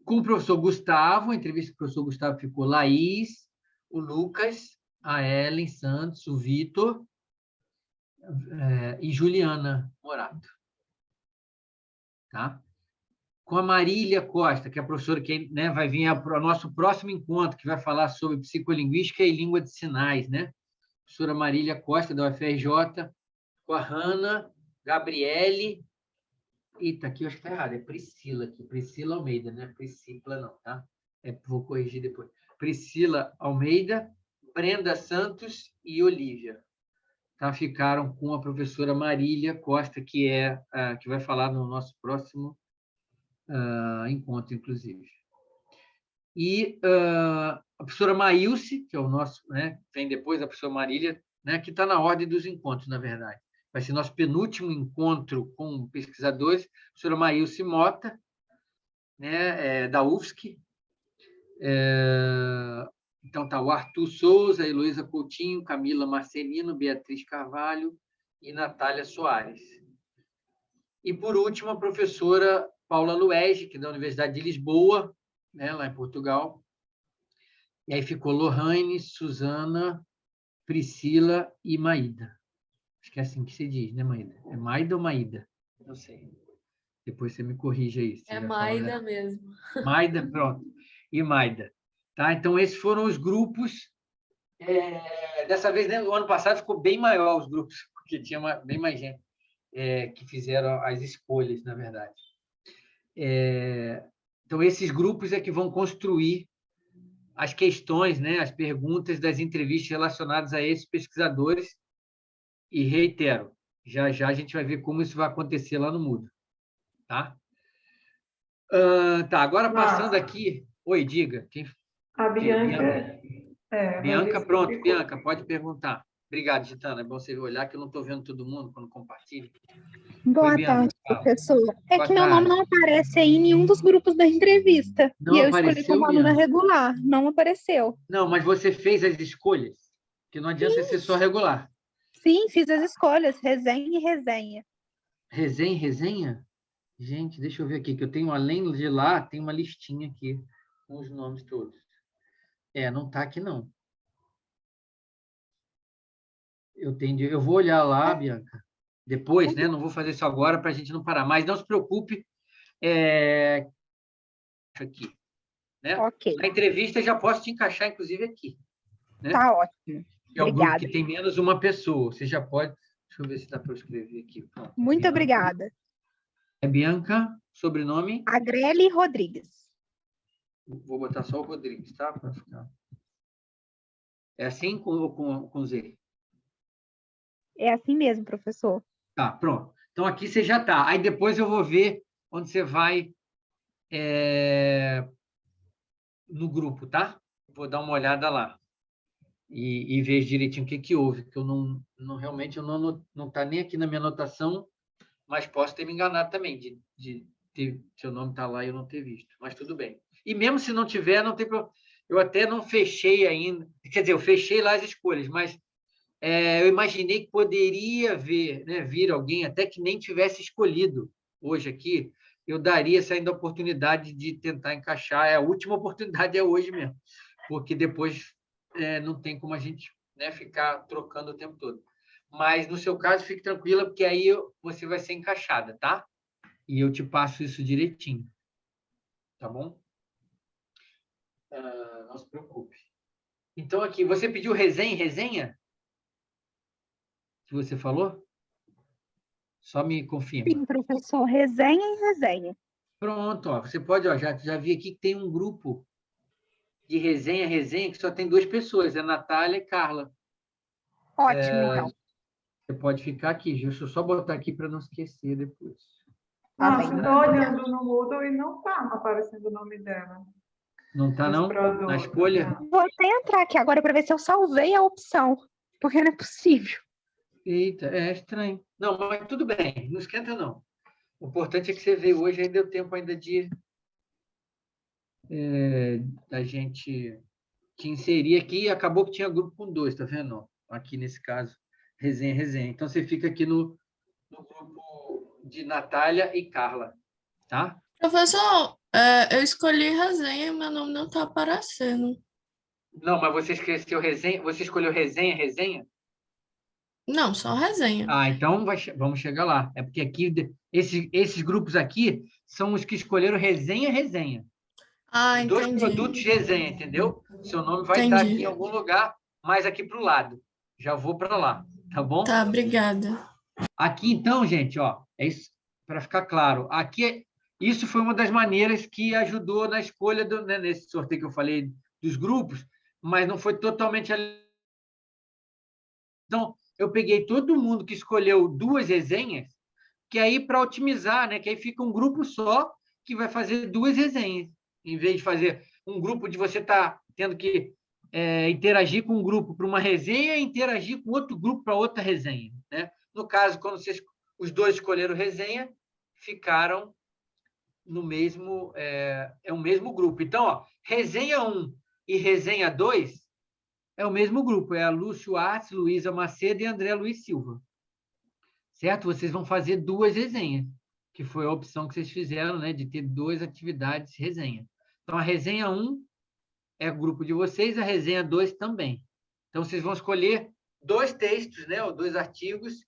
Com o professor Gustavo, a entrevista com o professor Gustavo ficou Laís, o Lucas, a Ellen Santos, o Vitor e Juliana Morato. Tá? Com a Marília Costa, que é a professora que, né, vai vir ao nosso próximo encontro, que vai falar sobre psicolinguística e língua de sinais, né? Professora Marília Costa, da UFRJ, com a Hanna, Gabriele. Eita, aqui eu acho que está errado, é Priscila aqui, Priscila Almeida, não é Priscila não, tá? Vou corrigir depois. Priscila Almeida, Brenda Santos e Olívia. Tá? Ficaram com a professora Marília Costa, que vai falar no nosso próximo encontro, inclusive. E a professora Maílce, que é o nosso, né, vem depois da professora Marília, né, que está na ordem dos encontros, na verdade. Vai ser nosso penúltimo encontro com pesquisadores, a professora Maílce Mota, né, da UFSC. Então, tá o Arthur Souza, a Heloísa Coutinho, Camila Marcelino, Beatriz Carvalho e Natália Soares. E, por último, a professora Paula Luege, que é da Universidade de Lisboa, né, lá em Portugal. E aí ficou Lohane, Suzana, Priscila e Maída. Acho que é assim que se diz, né, Maída? É Maída ou Maída? Não sei. Depois você me corrige aí. É Maída mesmo. Maída, pronto. E Maída. Tá? Então, esses foram os grupos. Dessa vez, né, no ano passado, ficou bem maior os grupos, porque tinha bem mais gente que fizeram as escolhas, na verdade. Então, esses grupos é que vão construir as questões, né, as perguntas das entrevistas relacionadas a esses pesquisadores. E reitero, já a gente vai ver como isso vai acontecer lá no Moodle. Tá? Agora passando aqui. Oi, diga. A Bianca. Bianca, pronto. Bianca, pode perguntar. Obrigado, Gitana. É bom você olhar que eu não estou vendo todo mundo quando compartilha. Boa tarde, professor. Que meu nome não aparece aí em nenhum dos grupos da entrevista. Não e eu apareceu, escolhi como aluna regular. Não apareceu. Não, mas você fez as escolhas? Que não adianta ser só regular. Sim, fiz as escolhas. Resenha e resenha. Resenha e resenha? Gente, deixa eu ver aqui, que eu tenho, além de lá, tem uma listinha aqui com os nomes todos. Não está aqui, não. Eu vou olhar lá, Bianca, depois, né? Não vou fazer isso agora para a gente não parar. Mas não se preocupe. Aqui. Né? Ok. Na entrevista, já posso te encaixar, inclusive, aqui. Né? Tá ótimo. É o grupo que tem menos uma pessoa. Você já pode... Deixa eu ver se dá para eu escrever aqui. Pronto. Muito obrigada. Bianca, sobrenome? Agreli Rodrigues. Vou botar só o Rodrigues, tá? Para ficar... É assim com Z? É assim mesmo, professor. Tá, pronto. Então, aqui você já está. Aí, depois eu vou ver onde você vai no grupo, tá? Vou dar uma olhada lá e ver direitinho o que houve, que eu realmente não está nem aqui na minha anotação, mas posso ter me enganado também de ter, seu nome está lá e eu não ter visto. Mas tudo bem. E mesmo se não tiver, não tem problema. Eu até não fechei ainda. Quer dizer, eu fechei lá as escolhas, mas eu imaginei que poderia vir alguém, até que nem tivesse escolhido hoje aqui, eu daria essa ainda oportunidade de tentar encaixar. A última oportunidade é hoje mesmo, porque depois não tem como a gente ficar trocando o tempo todo. Mas, no seu caso, fique tranquila, porque aí você vai ser encaixada, tá? E eu te passo isso direitinho. Tá bom? Não se preocupe. Então, aqui, você pediu resenha? Que você falou? Só me confirma. Sim, professor, resenha e resenha. Pronto, ó, você pode, ó, já vi aqui que tem um grupo de resenha, que só tem 2 pessoas, é Natália e Carla. Ótimo, então. Você pode ficar aqui, deixa eu só botar aqui para não esquecer depois. Tá Nossa, bem. estou olhando no Moodle e não está aparecendo o nome dela. Não está, Os não? produtos, Na escolha? não. Vou até entrar aqui agora para ver se eu salvei a opção, porque não é possível. Eita, é estranho. Não, mas tudo bem, não esquenta, não. O importante é que você veio hoje, aí deu tempo ainda de da gente te inserir aqui, e acabou que tinha grupo com 2, tá vendo? Aqui nesse caso, resenha. Então, você fica aqui no grupo de Natália e Carla, tá? Professor, eu escolhi resenha e meu nome não está aparecendo. Não, mas você esqueceu resenha? Você escolheu resenha? Não, só resenha. Ah, então vamos chegar lá. É porque aqui, esses grupos aqui são os que escolheram resenha. Ah, Os 2 entendi. produtos resenha, entendeu? Seu nome vai estar aqui em algum lugar, mais aqui para o lado. Já vou para lá, tá bom? Tá, obrigada. Aqui, então, gente, ó, é isso para ficar claro. Aqui, isso foi uma das maneiras que ajudou na escolha né, nesse sorteio que eu falei dos grupos, mas não foi totalmente. Então, eu peguei todo mundo que escolheu 2 resenhas, que aí para otimizar, né? Que aí fica um grupo só que vai fazer 2 resenhas, em vez de fazer um grupo de você estar tendo que interagir com um grupo para uma resenha e interagir com outro grupo para outra resenha, né? No caso, quando os 2 escolheram resenha, ficaram no mesmo o mesmo grupo. Então, ó, resenha 1 e resenha 2 é o mesmo grupo, é a Lúcio Artes, Luísa Macedo e André Luiz Silva. Certo? Vocês vão fazer 2 resenhas, que foi a opção que vocês fizeram, né, de ter 2 atividades resenha. Então, a resenha 1 é o grupo de vocês, a resenha 2 também. Então, vocês vão escolher 2 textos, né, ou 2 artigos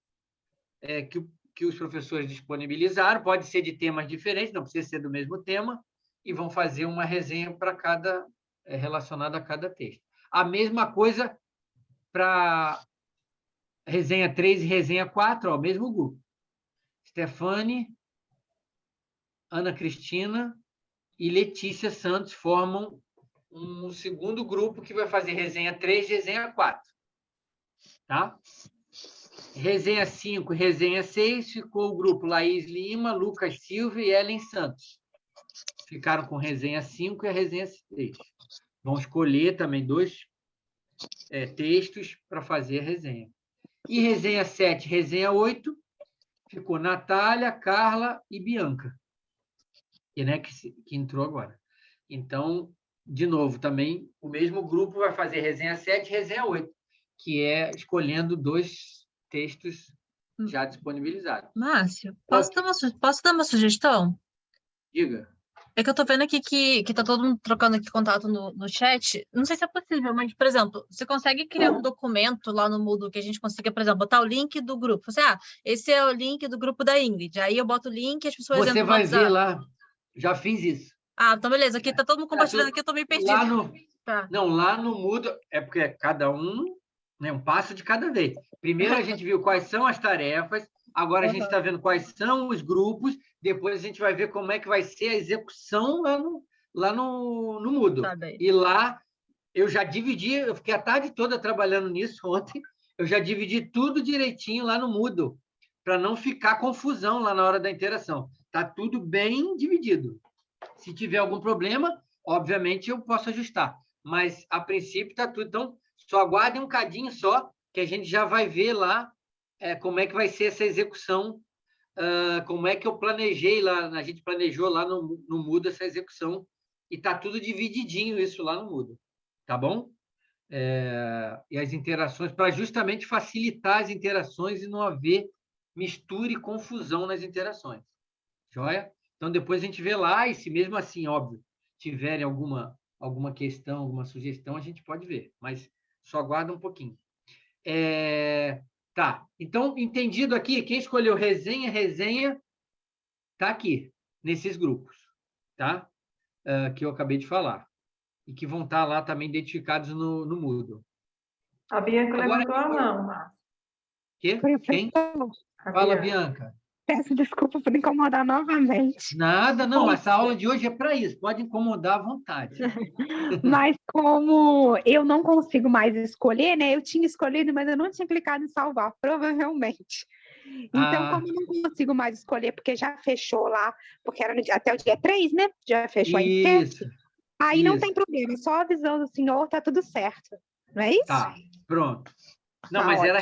que os professores disponibilizaram, pode ser de temas diferentes, não precisa ser do mesmo tema, e vão fazer uma resenha para cada, relacionada a cada texto. A mesma coisa para resenha 3 e resenha 4, ó, mesmo grupo. Stefane, Ana Cristina e Letícia Santos formam um segundo grupo que vai fazer resenha 3 e resenha 4. Tá? Resenha 5 e resenha 6 ficou o grupo Laís Lima, Lucas Silva e Ellen Santos. Ficaram com resenha 5 e a resenha 6. Vão escolher também 2 textos para fazer a resenha. E resenha 7, resenha 8, ficou Natália, Carla e Bianca, que entrou agora. Então, de novo, também o mesmo grupo vai fazer resenha 7 e resenha 8, que é escolhendo 2 textos já disponibilizados. Márcio, posso dar uma sugestão? Diga. É que eu tô vendo aqui que tá todo mundo trocando aqui contato no chat. Não sei se é possível, mas, por exemplo, você consegue criar um documento lá no Moodle que a gente consiga, por exemplo, botar o link do grupo. Você, esse é o link do grupo da Ingrid. Aí eu boto o link e as pessoas entram Você no vai WhatsApp. ver lá. Já fiz isso. Ah, então beleza. Aqui tá todo mundo compartilhando aqui, eu tô meio perdida. Tá. Não, lá no Moodle, é porque cada um, né, um passo de cada vez. Primeiro a gente viu quais são as tarefas, agora a gente está vendo quais são os grupos, depois a gente vai ver como é que vai ser a execução lá no Moodle. Tá bem. E lá eu já dividi, eu fiquei a tarde toda trabalhando nisso ontem, eu já dividi tudo direitinho lá no Moodle, para não ficar confusão lá na hora da interação. Está tudo bem dividido. Se tiver algum problema, obviamente eu posso ajustar, mas a princípio está tudo. Então, só aguardem um cadinho só, que a gente já vai ver lá como é que vai ser essa execução, como é que eu planejei lá, a gente planejou lá no Moodle essa execução, e está tudo divididinho isso lá no Moodle, tá bom? E as interações, para justamente facilitar as interações e não haver mistura e confusão nas interações. Joia? Então, depois a gente vê lá, e se mesmo assim, óbvio, tiverem alguma questão, alguma sugestão, a gente pode ver, mas só aguarda um pouquinho. Tá, então, entendido aqui, quem escolheu resenha, tá aqui, nesses grupos, tá? Que eu acabei de falar. e que vão estar lá também identificados no Moodle. A Bianca Agora, levantou a mão, Márcio. Quem? A Fala, Bianca. Bianca. Peço desculpa por incomodar novamente. Nada, não. Essa aula de hoje é para isso. Pode incomodar à vontade. Mas como eu não consigo mais escolher, né? Eu tinha escolhido, mas eu não tinha clicado em salvar, provavelmente. Então, como eu não consigo mais escolher, porque já fechou lá, porque era até o dia 3, né? Já fechou a enquete. Aí não tem problema, só avisando o senhor, tá tudo certo. Não é isso? Tá, pronto. Não, Tá mas ótimo. era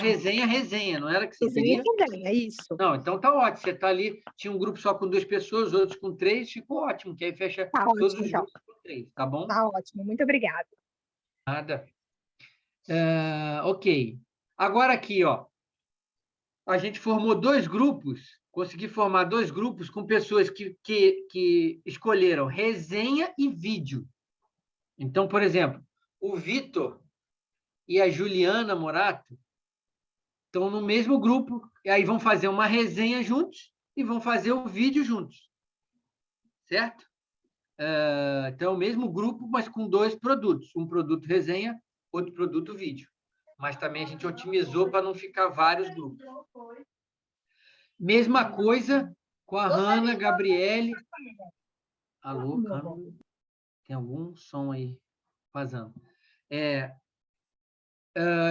resenha, não era que você Resenha queria? também, é isso. Não, então tá ótimo. Você tá ali, tinha um grupo só com 2 pessoas, outros com 3, ficou ótimo, que aí fecha Tá todos ótimo, os então. grupos com 3, tá bom? Tá ótimo, muito obrigada. Nada. Ok. Agora aqui, ó. A gente formou 2 grupos, consegui formar 2 grupos com pessoas que escolheram resenha e vídeo. Então, por exemplo, o Vitor e a Juliana Morato estão no mesmo grupo, e aí vão fazer uma resenha juntos e vão fazer o vídeo juntos. Certo? Então, é o mesmo grupo, mas com 2 produtos. Um produto resenha, outro produto vídeo. Mas também a gente otimizou para não ficar vários grupos. Mesma coisa com a Hanna, Gabriele. Alô, Câmara? Tem algum som aí vazando?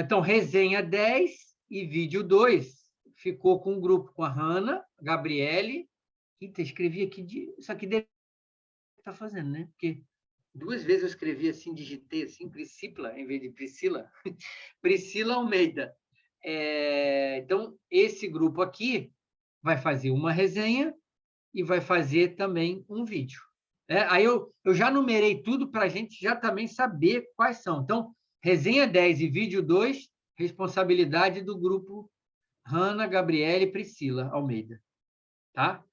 Então, resenha 10 e vídeo 2 ficou com um grupo com a Hanna, Gabriele. Eita, escrevi aqui. Isso aqui deve estar fazendo, né? Porque 2 vezes eu escrevi assim, digitei assim, Priscila, em vez de Priscila. Priscila Almeida. Então, esse grupo aqui vai fazer uma resenha e vai fazer também um vídeo. Aí eu já numerei tudo para a gente já também saber quais são. Então, resenha 10 e vídeo 2, responsabilidade do grupo Hanna, Gabriele e Priscila Almeida. Tá?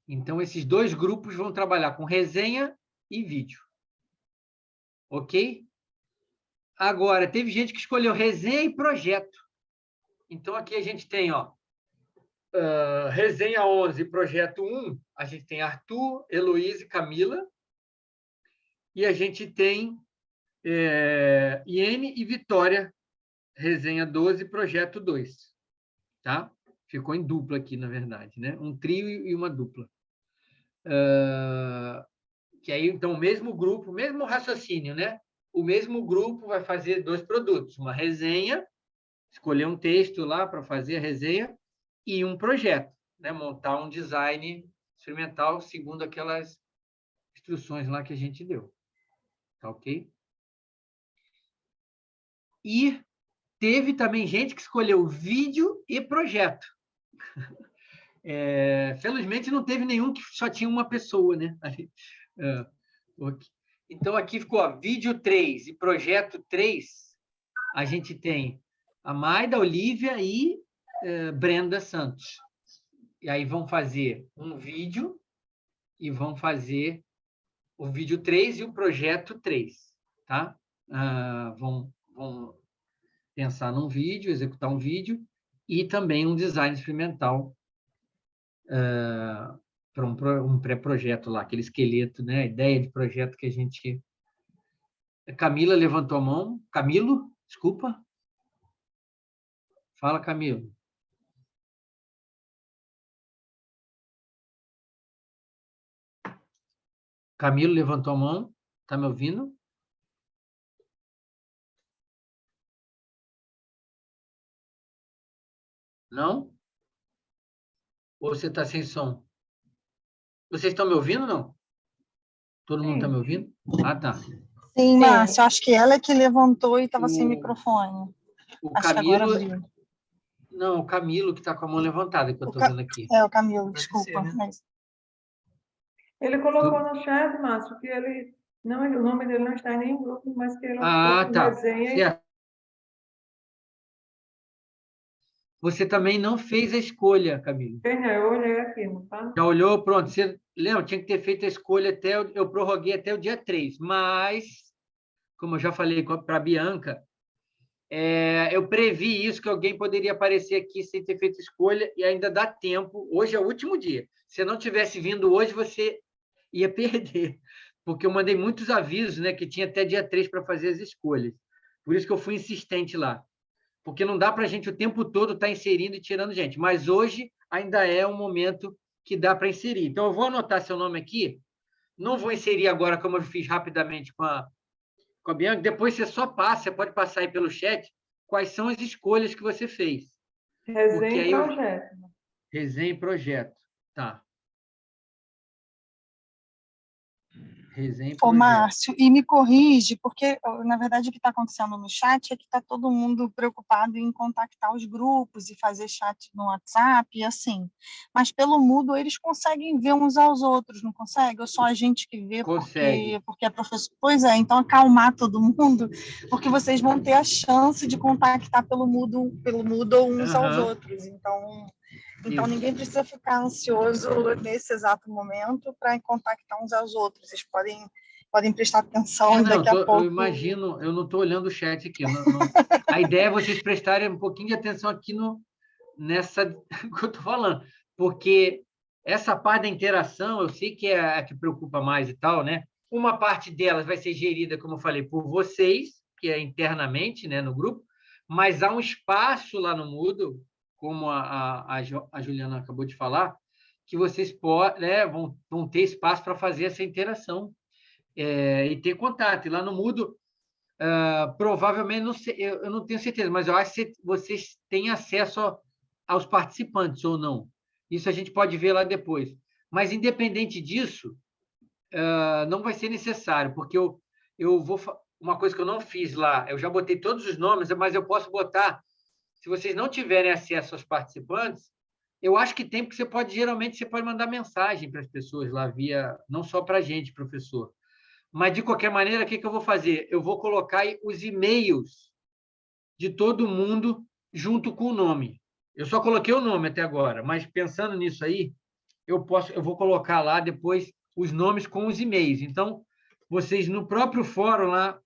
Então, esses 2 grupos vão trabalhar com resenha e vídeo. Ok? Agora, teve gente que escolheu resenha e projeto. Então, aqui a gente tem, ó, resenha 11, projeto 1, a gente tem Arthur, Heloísa e Camila. E a gente tem Iene e Vitória, resenha 12, projeto 2. Tá? Ficou em dupla aqui, na verdade, né? Um trio e uma dupla. Que aí, então, o mesmo grupo, mesmo raciocínio, né? O mesmo grupo vai fazer 2 produtos, uma resenha, escolher um texto lá para fazer a resenha, e um projeto, né? Montar um design experimental segundo aquelas instruções lá que a gente deu. Tá ok? E teve também gente que escolheu vídeo e projeto. Felizmente, não teve nenhum que só tinha uma pessoa, né? Então, aqui ficou ó, vídeo 3 e projeto 3. A gente tem a Maida, Olívia e Brenda Santos. E aí vão fazer um vídeo e vão fazer o vídeo 3 e o projeto 3. Tá? Vão pensar num vídeo, executar um vídeo e também um design experimental para um pré-projeto lá, aquele esqueleto, né? A ideia de projeto que a gente... Camila levantou a mão. Camilo, desculpa. Fala, Camilo. Camilo levantou a mão. Está me ouvindo? Não? Ou você está sem som? Vocês estão me ouvindo ou não? Todo mundo está me ouvindo? Ah, tá. Sim, Márcia, acho que ela é que levantou e estava sem microfone. O Acho Camilo... que agora abriu. Não, o Camilo que está com a mão levantada, que eu estou vendo aqui. O Camilo, desculpa. Né? Mas... Ele colocou no chat, Márcio, que ele... Não, o nome dele não está em nenhum grupo, mas que ele tá. resenha. Certo. Você também não fez a escolha, Camilo. Eu olhei aqui, não tá? Já olhou? Pronto. Você lembra? Tinha que ter feito a escolha até... Eu prorroguei até o dia 3. Mas, como eu já falei para a Bianca, eu previ isso, que alguém poderia aparecer aqui sem ter feito escolha, e ainda dá tempo. Hoje é o último dia. Se não tivesse vindo hoje, você ia perder. porque eu mandei muitos avisos, né, que tinha até dia 3 para fazer as escolhas. Por isso que eu fui insistente lá. Porque não dá para a gente o tempo todo estar inserindo e tirando gente. Mas hoje ainda é um momento que dá para inserir. Então, eu vou anotar seu nome aqui. Não vou inserir agora, como eu fiz rapidamente com a Bianca. Depois você só passa, você pode passar aí pelo chat quais são as escolhas que você fez. Resenha e projeto. Resenha e projeto. Tá. Resenha e Ô, projeto. Márcio, e me corrige, porque, na verdade, o que está acontecendo no chat é que está todo mundo preocupado em contactar os grupos e fazer chat no WhatsApp e assim. Mas pelo Moodle eles conseguem ver uns aos outros, não consegue? Ou só a gente que vê porque é professor? Pois é, então acalmar todo mundo, porque vocês vão ter a chance de contactar pelo Moodle uns aos outros. Então, ninguém precisa ficar ansioso nesse exato momento para contactar uns aos outros. Vocês podem prestar atenção daqui a pouco. Eu imagino, eu não estou olhando o chat aqui. A ideia é vocês prestarem um pouquinho de atenção aqui nessa que eu estou falando, porque essa parte da interação, eu sei que é a que preocupa mais e tal, né? Uma parte delas vai ser gerida, como eu falei, por vocês, que é internamente, né, no grupo, mas há um espaço lá no Moodle, como a Juliana acabou de falar, que vocês vão ter espaço para fazer essa interação e ter contato. E lá no Moodle, provavelmente, não sei, eu não tenho certeza, mas eu acho que vocês têm acesso aos participantes ou não. Isso a gente pode ver lá depois. Mas, independente disso, não vai ser necessário, porque eu vou... Uma coisa que eu não fiz lá, eu já botei todos os nomes, mas eu posso botar... Se vocês não tiverem acesso aos participantes, eu acho que tem, porque geralmente você pode mandar mensagem para as pessoas lá não só para a gente, professor. Mas, de qualquer maneira, o que eu vou fazer? Eu vou colocar aí os e-mails de todo mundo junto com o nome. Eu só coloquei o nome até agora, mas pensando nisso aí, eu vou colocar lá depois os nomes com os e-mails. Então, vocês no próprio fórum lá,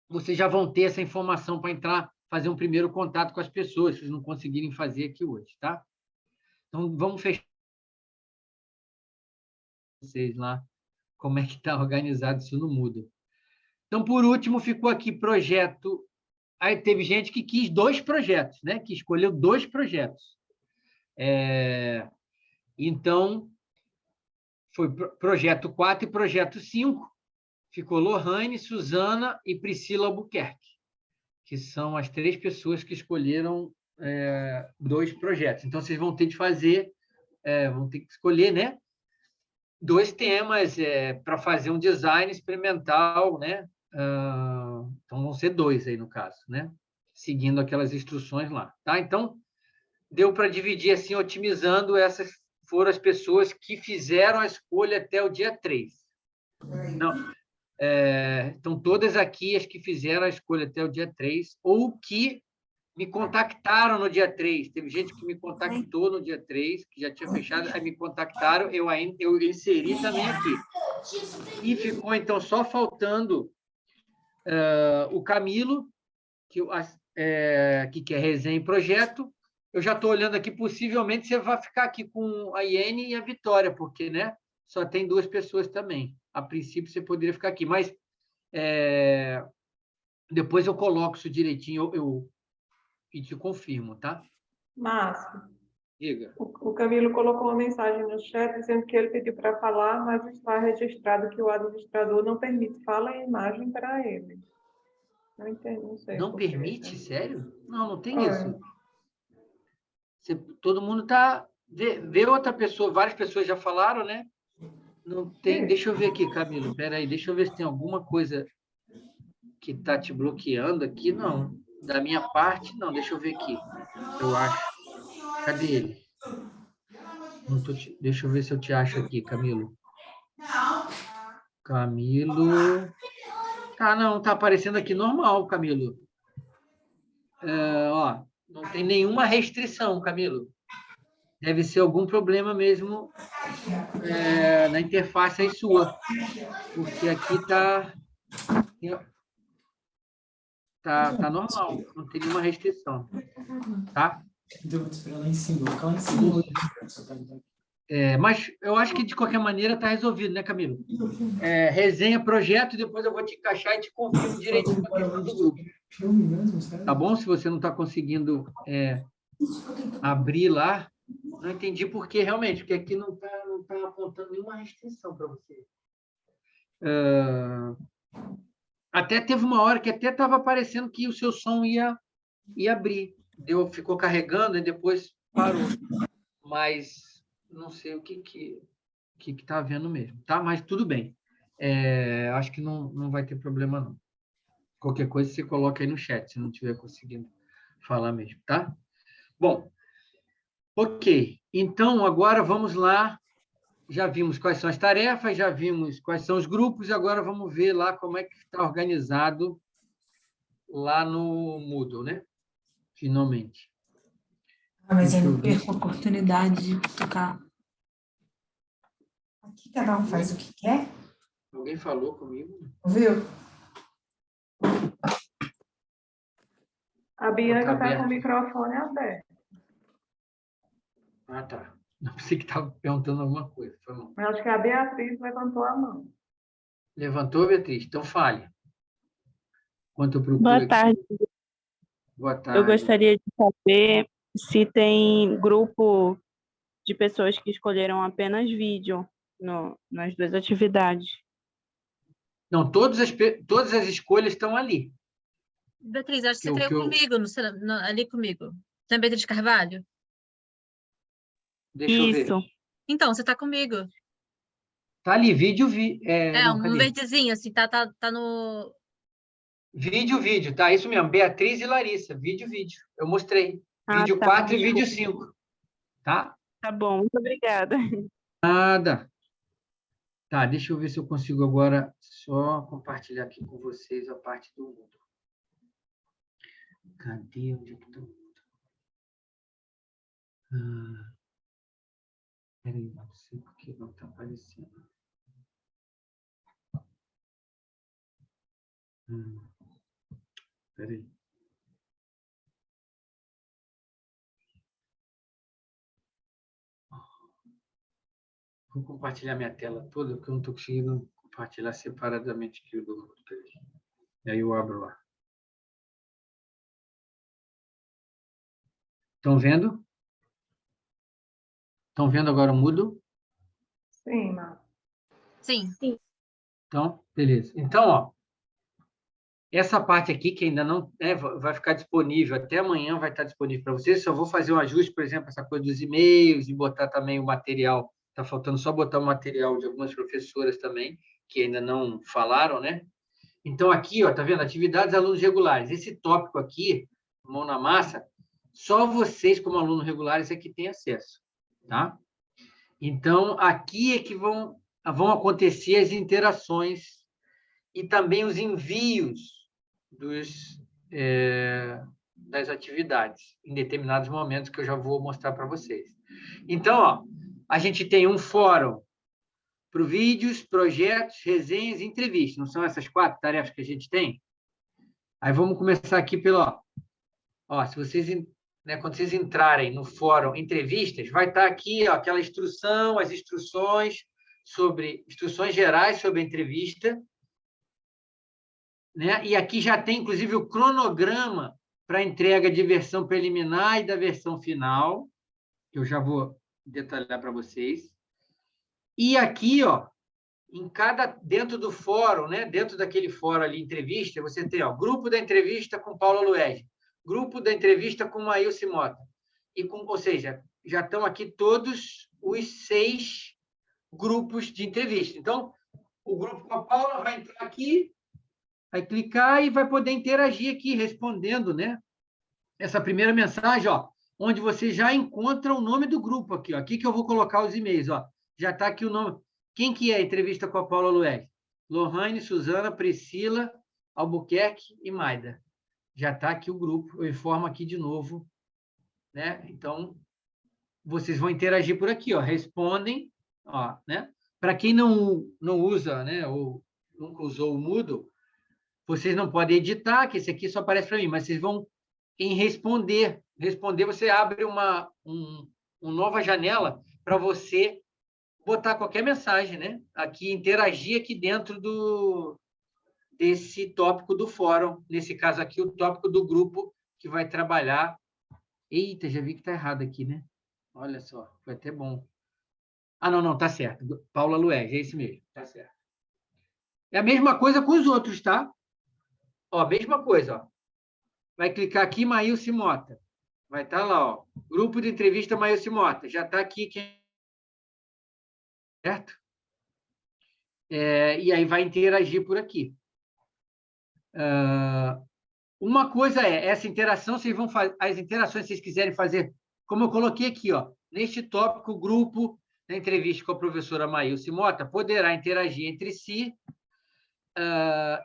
vocês já vão ter essa informação para entrar, fazer um primeiro contato com as pessoas, se vocês não conseguirem fazer aqui hoje, tá? Então, vamos fechar vocês lá, como é que está organizado isso no Moodle. Então, por último, ficou aqui projeto. Aí teve gente que quis 2 projetos, né? Que escolheu 2 projetos. Então, foi projeto 4 e projeto 5. Ficou Lohane, Suzana e Priscila Albuquerque, que são as 3 pessoas que escolheram 2 projetos. Então, vocês vão ter de fazer, vão ter que escolher, né? 2 temas para fazer um design experimental, né? Então, vão ser 2 aí, no caso, né? Seguindo aquelas instruções lá, tá? Então, deu para dividir assim, otimizando. Essas foram as pessoas que fizeram a escolha até o dia 3. Não, então, todas aqui as que fizeram a escolha até o dia 3, ou que me contactaram no dia 3. Teve gente que me contactou no dia 3, que já tinha fechado, aí me contactaram, eu inseri também aqui. E ficou, então, só faltando o Camilo, que quer resenha em projeto. Eu já estou olhando aqui, possivelmente você vai ficar aqui com a Iene e a Vitória, porque, né, só tem 2 pessoas também. A princípio, você poderia ficar aqui, mas depois eu coloco isso direitinho e te confirmo, tá? Márcio, diga. O Camilo colocou uma mensagem no chat dizendo que ele pediu para falar, mas está registrado que o administrador não permite fala e imagem para ele. Não entendo, não sei. Não permite? Sério? Não tem isso. Todo mundo está... Vê outra pessoa, várias pessoas já falaram, né? Não tem... Deixa eu ver aqui, Camilo. Espera aí, deixa eu ver se tem alguma coisa que está te bloqueando aqui. Não. Da minha parte, não. Deixa eu ver aqui. Eu acho. Cadê ele? Deixa eu ver se eu te acho aqui, Camilo. Camilo... não. Está aparecendo aqui normal, Camilo. Não tem nenhuma restrição, Camilo. Deve ser algum problema mesmo na interface aí sua, porque aqui tá normal, não tem nenhuma restrição, tá? Mas eu acho que, de qualquer maneira, está resolvido, né, Camilo? Resenha, projeto, e depois eu vou te encaixar e te confirmo direitinho a questão do grupo. Tá bom? Se você não está conseguindo abrir lá, não entendi por quê, realmente, porque aqui não tá apontando nenhuma restrição para você. Até teve uma hora que até estava aparecendo que o seu som ia abrir. Ficou carregando e depois parou. Mas não sei o que está havendo mesmo, tá? Mas tudo bem. Acho que não vai ter problema, não. Qualquer coisa você coloca aí no chat, se não estiver conseguindo falar mesmo, tá? Bom, ok. Então, agora vamos lá. Já vimos quais são as tarefas, já vimos quais são os grupos, agora vamos ver lá como é que está organizado lá no Moodle, né? Finalmente. Mas eu não perco a oportunidade de tocar. Aqui cada um faz o que quer. Alguém falou comigo? Ouviu? A Bianca está com o microfone aberto. Ah, tá. Não pensei que estava perguntando alguma coisa. Foi mal. Eu acho que a Beatriz levantou a mão. Levantou, Beatriz? Então fale. Enquanto eu procuro Boa tarde. aqui. Boa tarde. Eu gostaria de saber se tem grupo de pessoas que escolheram apenas vídeo nas duas atividades. Não, todas as escolhas estão ali. Beatriz, acho que você caiu comigo, ali comigo. Tem a Beatriz Carvalho? Deixa eu ver. Então, você está comigo. Tá ali, vídeo, um verdezinho, assim, tá no... Vídeo, tá? Isso mesmo, Beatriz e Larissa, vídeo. Eu mostrei. Vídeo 4 e vídeo 5. Tá? Tá bom, muito obrigada. Nada. Tá, deixa eu ver se eu consigo agora só compartilhar aqui com vocês a parte do mundo. Cadê? Onde é que está o mundo? Peraí, não sei por que não está aparecendo. Peraí. Vou compartilhar minha tela toda, porque eu não estou conseguindo compartilhar separadamente aqui o do mundo. E aí eu abro lá. Estão vendo? Estão vendo agora o Moodle? Sim, Marcos. Sim. Então, beleza. Então, essa parte aqui que ainda não vai ficar disponível, até amanhã vai estar disponível para vocês. Só vou fazer um ajuste, por exemplo, essa coisa dos e-mails e botar também o material. Está faltando só botar o material de algumas professoras também, que ainda não falaram, né? Então, aqui, ó, tá vendo? Atividades alunos regulares. Esse tópico aqui, mão na massa, só vocês, como alunos regulares, é que têm acesso, tá? Então, aqui é que vão acontecer as interações e também os envios das atividades, em determinados momentos que eu já vou mostrar para vocês. Então, ó, a gente tem um fórum para vídeos, projetos, resenhas e entrevistas. Não são essas 4 tarefas que a gente tem? Aí vamos começar aqui pelo... Ó, se vocês, quando vocês entrarem no fórum entrevistas, vai estar aqui ó, aquela instrução, as instruções gerais sobre a entrevista, né? E aqui já tem, inclusive, o cronograma para a entrega de versão preliminar e da versão final, que eu já vou detalhar para vocês. E aqui, ó, dentro do fórum, né? Dentro daquele fórum ali, entrevista, você tem ó, grupo da entrevista com Paula Luege, grupo da entrevista com Maílce Mota. Ou seja, já estão aqui todos os 6 grupos de entrevista. Então, o grupo com a Paula vai entrar aqui, vai clicar e vai poder interagir aqui, respondendo, né? Essa primeira mensagem, ó, onde você já encontra o nome do grupo aqui, ó. Aqui que eu vou colocar os e-mails, ó. Já está aqui o nome. Quem que é a entrevista com a Paula Luege? Lohane, Suzana, Priscila, Albuquerque e Maida. Já está aqui o grupo. Eu informo aqui de novo, né? Então, vocês vão interagir por aqui, ó. Respondem, ó, né? Para quem não usa, né? Ou nunca usou o Moodle, vocês não podem editar, que esse aqui só aparece para mim, mas vocês vão em responder. Responder, você abre uma nova janela para você botar qualquer mensagem, né? Aqui, interagir aqui dentro desse tópico do fórum. Nesse caso aqui, o tópico do grupo que vai trabalhar. Eita, já vi que está errado aqui, né? Olha só, foi até bom. Ah, não, tá certo. Paula Luez, é esse mesmo, tá certo. É a mesma coisa com os outros, tá? Ó, mesma coisa, ó. Vai clicar aqui, Maílce Mota. Vai estar lá, ó. Grupo de entrevista Maílce Mota. Já está aqui, certo? E aí vai interagir por aqui. Uma coisa essa interação, vocês vão fazer, as interações que vocês quiserem fazer, como eu coloquei aqui, ó, neste tópico, o grupo da entrevista com a professora Maílce Mota poderá interagir entre si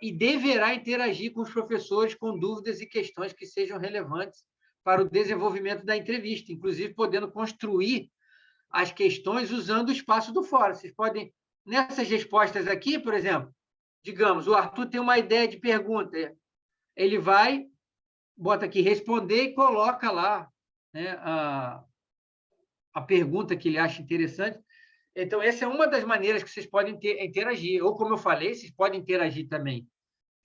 e deverá interagir com os professores com dúvidas e questões que sejam relevantes para o desenvolvimento da entrevista, inclusive podendo construir as questões usando o espaço do fórum. Vocês podem, nessas respostas aqui, por exemplo, digamos, o Arthur tem uma ideia de pergunta, ele vai, bota aqui, responder e coloca lá, né, a pergunta que ele acha interessante. Então, essa é uma das maneiras que vocês podem interagir. Ou, como eu falei, vocês podem interagir também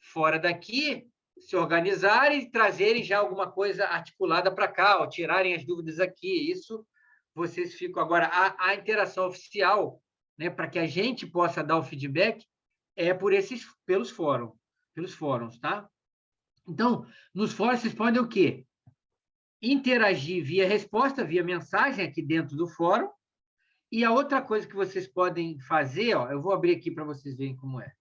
fora daqui, se organizarem e trazerem já alguma coisa articulada para cá, ou tirarem as dúvidas aqui. Isso, vocês ficam... Agora, a interação oficial, né, para que a gente possa dar o feedback, é pelos fóruns, tá? Então, nos fóruns, vocês podem o quê? Interagir via resposta, via mensagem aqui dentro do fórum. E a outra coisa que vocês podem fazer, ó, eu vou abrir aqui para vocês verem como é.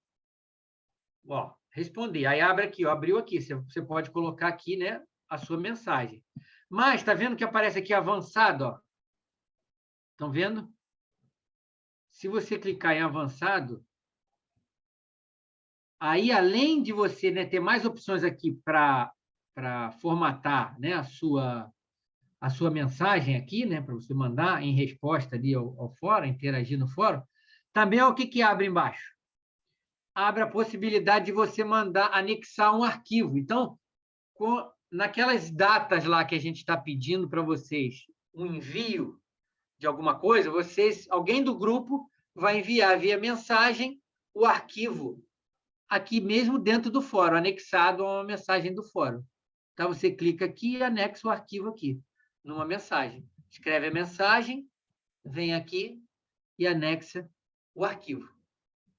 Ó, responder. Aí abre aqui, ó, abriu aqui. Você pode colocar aqui, né, a sua mensagem. Mas, está vendo que aparece aqui avançado? Ó? Estão vendo? Se você clicar em avançado, aí, além de você, né, ter mais opções aqui para formatar, né, a sua mensagem aqui, né, para você mandar em resposta ali ao fórum, interagir no fórum, também é o que abre embaixo. Abre a possibilidade de você anexar um arquivo. Então, naquelas datas lá que a gente está pedindo para vocês um envio de alguma coisa, alguém do grupo vai enviar via mensagem o arquivo aqui mesmo dentro do fórum, anexado a uma mensagem do fórum. Então, você clica aqui e anexa o arquivo aqui, numa mensagem. Escreve a mensagem, vem aqui e anexa o arquivo.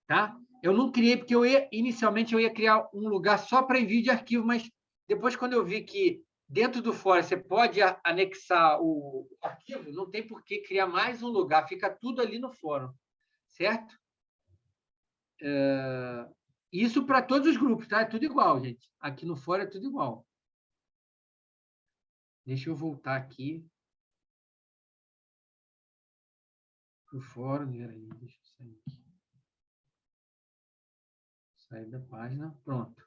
Tá? Eu não criei, porque inicialmente eu ia criar um lugar só para envio de arquivo, mas depois, quando eu vi que dentro do fórum você pode anexar o arquivo, não tem por que criar mais um lugar, fica tudo ali no fórum, certo? Isso para todos os grupos, tá? É tudo igual, gente. Aqui no fórum é tudo igual. Deixa eu voltar aqui para o fórum. Deixa eu sair aqui. Sair da página. Pronto.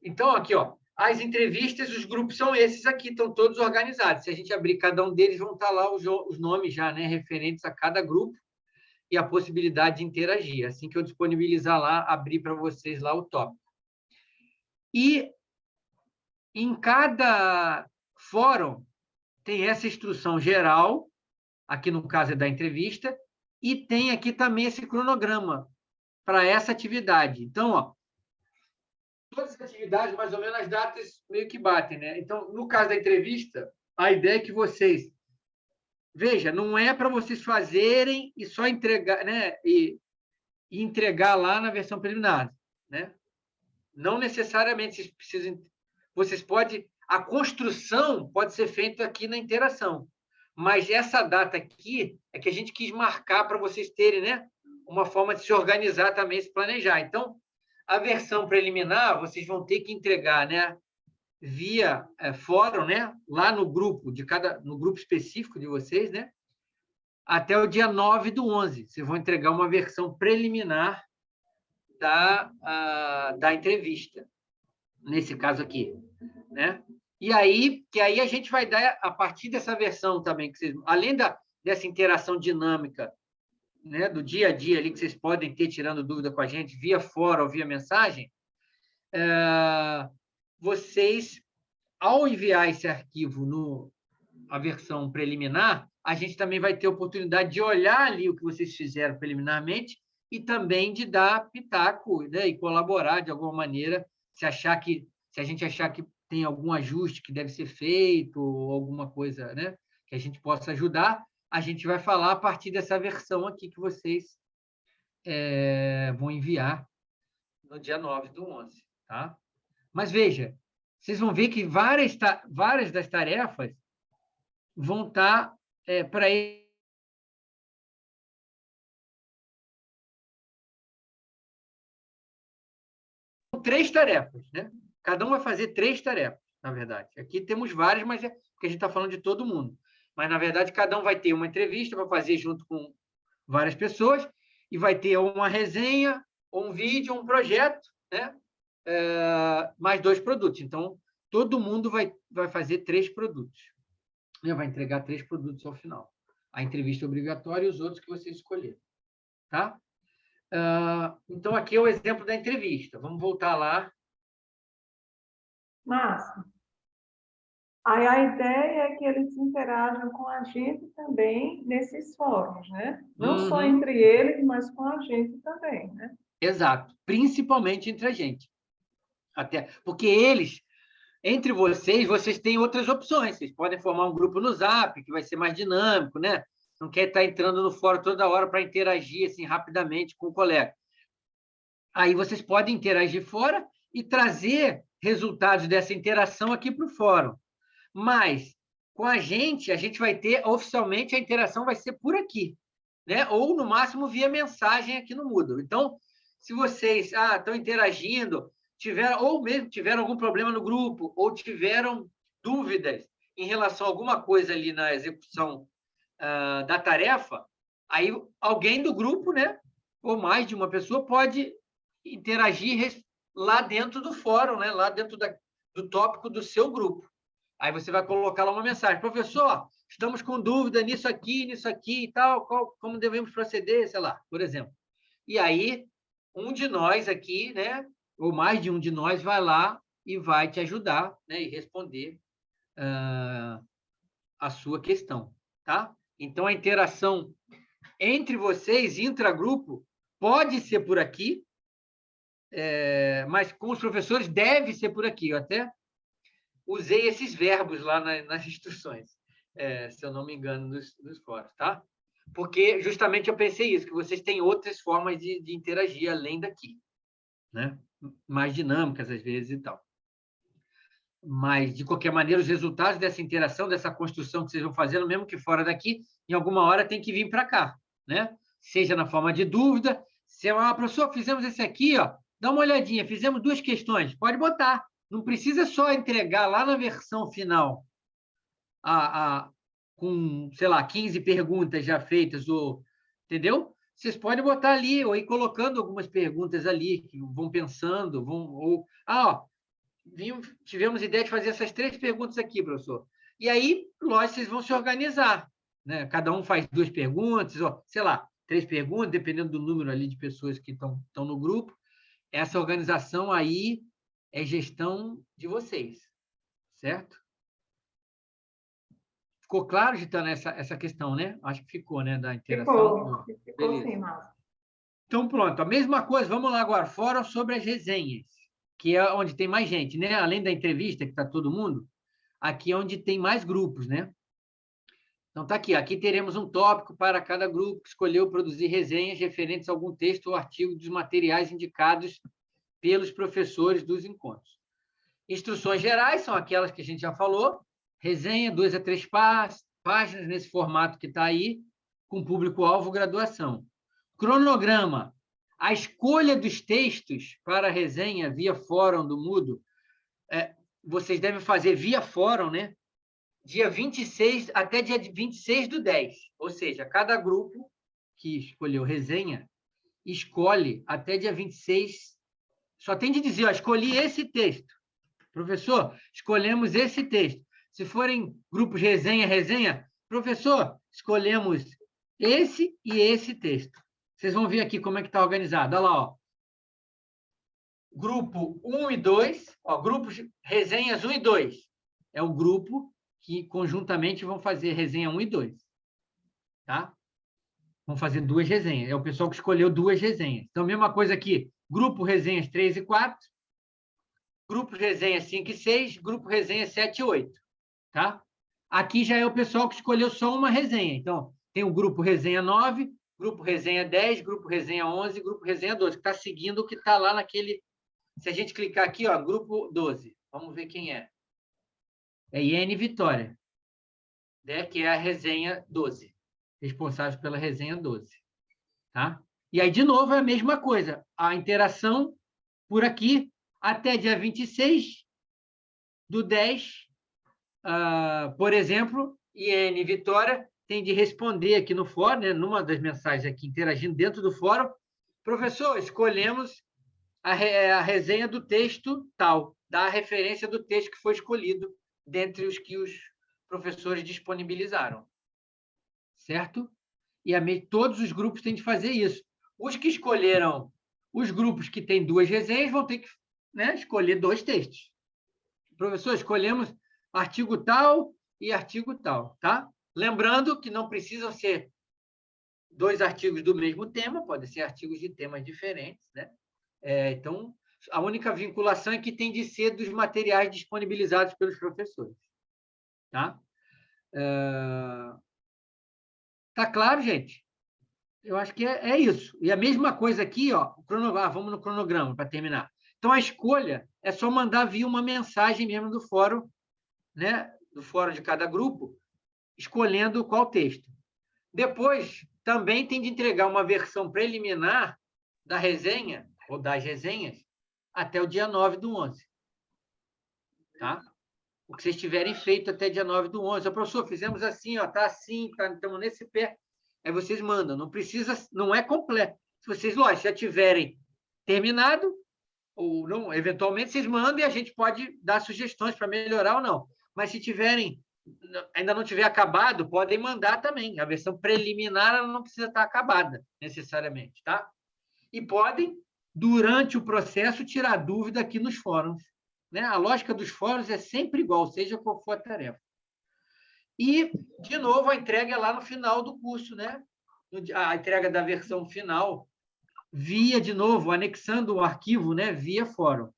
Então, aqui, ó, as entrevistas, os grupos são esses aqui, estão todos organizados. Se a gente abrir cada um deles, vão estar lá os nomes já, né, referentes a cada grupo e a possibilidade de interagir. Assim que eu disponibilizar lá, abrir para vocês lá o tópico. E em cada fórum tem essa instrução geral, aqui no caso é da entrevista, e tem aqui também esse cronograma para essa atividade. Então, ó, todas as atividades, mais ou menos, as datas meio que batem, né? Então, no caso da entrevista, a ideia é que vocês... Veja, não é para vocês fazerem e só entregar, né? E entregar lá na versão preliminar, né? Não necessariamente vocês precisam... Vocês podem... A construção pode ser feita aqui na interação, mas essa data aqui é que a gente quis marcar para vocês terem, né, uma forma de se organizar também, se planejar. Então, a versão preliminar, vocês vão ter que entregar, né, via fórum, né, lá no grupo, no grupo específico de vocês, né, até o dia 9/11. Vocês vão entregar uma versão preliminar da entrevista, nesse caso aqui, né? E aí, a gente vai dar, a partir dessa versão também, que vocês, além dessa interação dinâmica, né, do dia a dia ali, que vocês podem ter tirando dúvida com a gente, via fórum ou via mensagem, vocês, ao enviar esse arquivo a versão preliminar, a gente também vai ter a oportunidade de olhar ali o que vocês fizeram preliminarmente e também de dar pitaco, né, e colaborar de alguma maneira, se a gente achar que tem algum ajuste que deve ser feito, ou alguma coisa, né, que a gente possa ajudar, a gente vai falar a partir dessa versão aqui que vocês vão enviar no dia 9/11, tá? Mas veja, vocês vão ver que várias das tarefas vão estar para 3 tarefas, né? Cada um vai fazer 3 tarefas, na verdade. Aqui temos várias, mas é porque a gente está falando de todo mundo. Mas, na verdade, cada um vai ter uma entrevista para fazer junto com várias pessoas e vai ter uma resenha, ou um vídeo, um projeto, né? Mais 2 produtos. Então, todo mundo vai fazer 3 produtos. Vai entregar 3 produtos ao final. A entrevista obrigatória e os outros que vocês escolheram. Tá? Então, aqui é o exemplo da entrevista. Vamos voltar lá. Márcio, aí a ideia é que eles interajam com a gente também nesses fóruns, né? Não só entre eles, mas com a gente também, né? Exato. Principalmente entre a gente. Até porque eles, entre vocês têm outras opções. Vocês podem formar um grupo no Zap, que vai ser mais dinâmico, né? Não quer estar entrando no fórum toda hora para interagir assim rapidamente com o colega. Aí vocês podem interagir fora e trazer resultados dessa interação aqui para o fórum. Mas, com a gente vai ter, oficialmente, a interação vai ser por aqui, né? Ou, no máximo, via mensagem aqui no Moodle. Então, se vocês estão interagindo, tiveram algum problema no grupo, ou tiveram dúvidas em relação a alguma coisa ali na execução da tarefa, aí alguém do grupo, né? Ou mais de uma pessoa, pode interagir lá dentro do fórum, né? Lá dentro do tópico do seu grupo. Aí você vai colocar lá uma mensagem: professor, estamos com dúvida nisso aqui e tal, como devemos proceder, sei lá, por exemplo. E aí, um de nós aqui, né? Ou mais de um de nós vai lá e vai te ajudar, né? E responder a sua questão, tá? Então, a interação entre vocês, intragrupo, pode ser por aqui, mas com os professores deve ser por aqui. Eu até usei esses verbos lá nas instruções, se eu não me engano, dos fóruns, tá? Porque justamente eu pensei isso, que vocês têm outras formas de interagir além daqui, né? Mais dinâmicas às vezes e tal. Mas, de qualquer maneira, os resultados dessa interação, dessa construção que vocês vão fazendo, mesmo que fora daqui, em alguma hora tem que vir para cá, né? Seja na forma de dúvida, professor, fizemos esse aqui, ó, dá uma olhadinha, fizemos 2 questões, pode botar. Não precisa só entregar lá na versão final com, sei lá, 15 perguntas já feitas, entendeu? Vocês podem botar ali, ou ir colocando algumas perguntas ali, que vão pensando, tivemos ideia de fazer essas 3 perguntas aqui, professor. E aí, lógico, vocês vão se organizar, né? Cada um faz 2 perguntas, sei lá, 3 perguntas, dependendo do número ali de pessoas que estão no grupo. Essa organização aí é gestão de vocês, certo? Ficou claro, Gitana, essa questão, né? Acho que ficou, né? Da interação. Ficou sim, Márcio. Então, pronto. A mesma coisa, vamos lá agora. Fórum sobre as resenhas, que é onde tem mais gente, né? Além da entrevista, que está todo mundo, aqui é onde tem mais grupos, né? Então, está aqui. Aqui teremos um tópico para cada grupo que escolheu produzir resenhas referentes a algum texto ou artigo dos materiais indicados pelos professores dos encontros. Instruções gerais são aquelas que a gente já falou, resenha, 2 a 3 páginas nesse formato que está aí, com público-alvo graduação. Cronograma, a escolha dos textos para a resenha via fórum do Moodle, vocês devem fazer via fórum, né? Dia 26 até dia 26/10, ou seja, cada grupo que escolheu resenha escolhe até dia 26. Só tem de dizer, escolhi esse texto. Professor, escolhemos esse texto. Se forem grupos resenha, professor, escolhemos esse e esse texto. Vocês vão ver aqui como é que está organizado. Olha lá, ó. Grupo 1 e 2, grupos resenhas 1 e 2. É o grupo que conjuntamente vão fazer resenha 1 e 2. Tá? Vão fazer 2 resenhas. É o pessoal que escolheu 2 resenhas. Então, mesma coisa aqui. Grupo resenhas 3 e 4. Grupo resenhas 5 e 6. Grupo resenhas 7 e 8. Tá? Aqui já é o pessoal que escolheu só uma resenha. Então, tem o grupo resenha 9, grupo resenha 10, grupo resenha 11, grupo resenha 12, que está seguindo o que está lá naquele... Se a gente clicar aqui, ó, grupo 12, vamos ver quem é. É IN Vitória, né, que é a resenha 12, responsável pela resenha 12. Tá? E aí, de novo, é a mesma coisa. A interação por aqui até dia 26 do 10, por exemplo, IN Vitória tem de responder aqui no fórum, né, numa das mensagens aqui, interagindo dentro do fórum. Professor, escolhemos a resenha do texto tal, da referência do texto que foi escolhido dentre os que os professores disponibilizaram. Certo? E todos os grupos têm de fazer isso. Os que escolheram, os grupos que têm 2 resenhas vão ter que, né, escolher 2 textos. Professor, escolhemos artigo tal e artigo tal, tá? Lembrando que não precisam ser 2 artigos do mesmo tema, podem ser artigos de temas diferentes, né? Então, a única vinculação é que tem de ser dos materiais disponibilizados pelos professores. Tá? Tá claro, gente? Eu acho que é isso. E a mesma coisa aqui, ó, vamos no cronograma para terminar. Então, a escolha é só mandar vir uma mensagem mesmo do fórum, né, do fórum de cada grupo, escolhendo qual texto. Depois, também tem de entregar uma versão preliminar da resenha, ou das resenhas, até o dia 9 do 11. Tá? O que vocês tiverem feito até dia 9 do 11. Professor, fizemos assim, ó, tá assim, estamos nesse pé. Aí vocês mandam. Não precisa, não é completo. Se vocês, lógico, já tiverem terminado, ou não, eventualmente vocês mandam e a gente pode dar sugestões para melhorar ou não. Mas se tiverem, ainda não tiver acabado, podem mandar também. A versão preliminar ela não precisa estar acabada, necessariamente, tá? E podem, durante o processo, tirar dúvida aqui nos fóruns. Né? A lógica dos fóruns é sempre igual, seja qual for a tarefa. E, de novo, a entrega é lá no final do curso, né? A entrega da versão final, via, de novo, anexando o arquivo, né? Via fórum.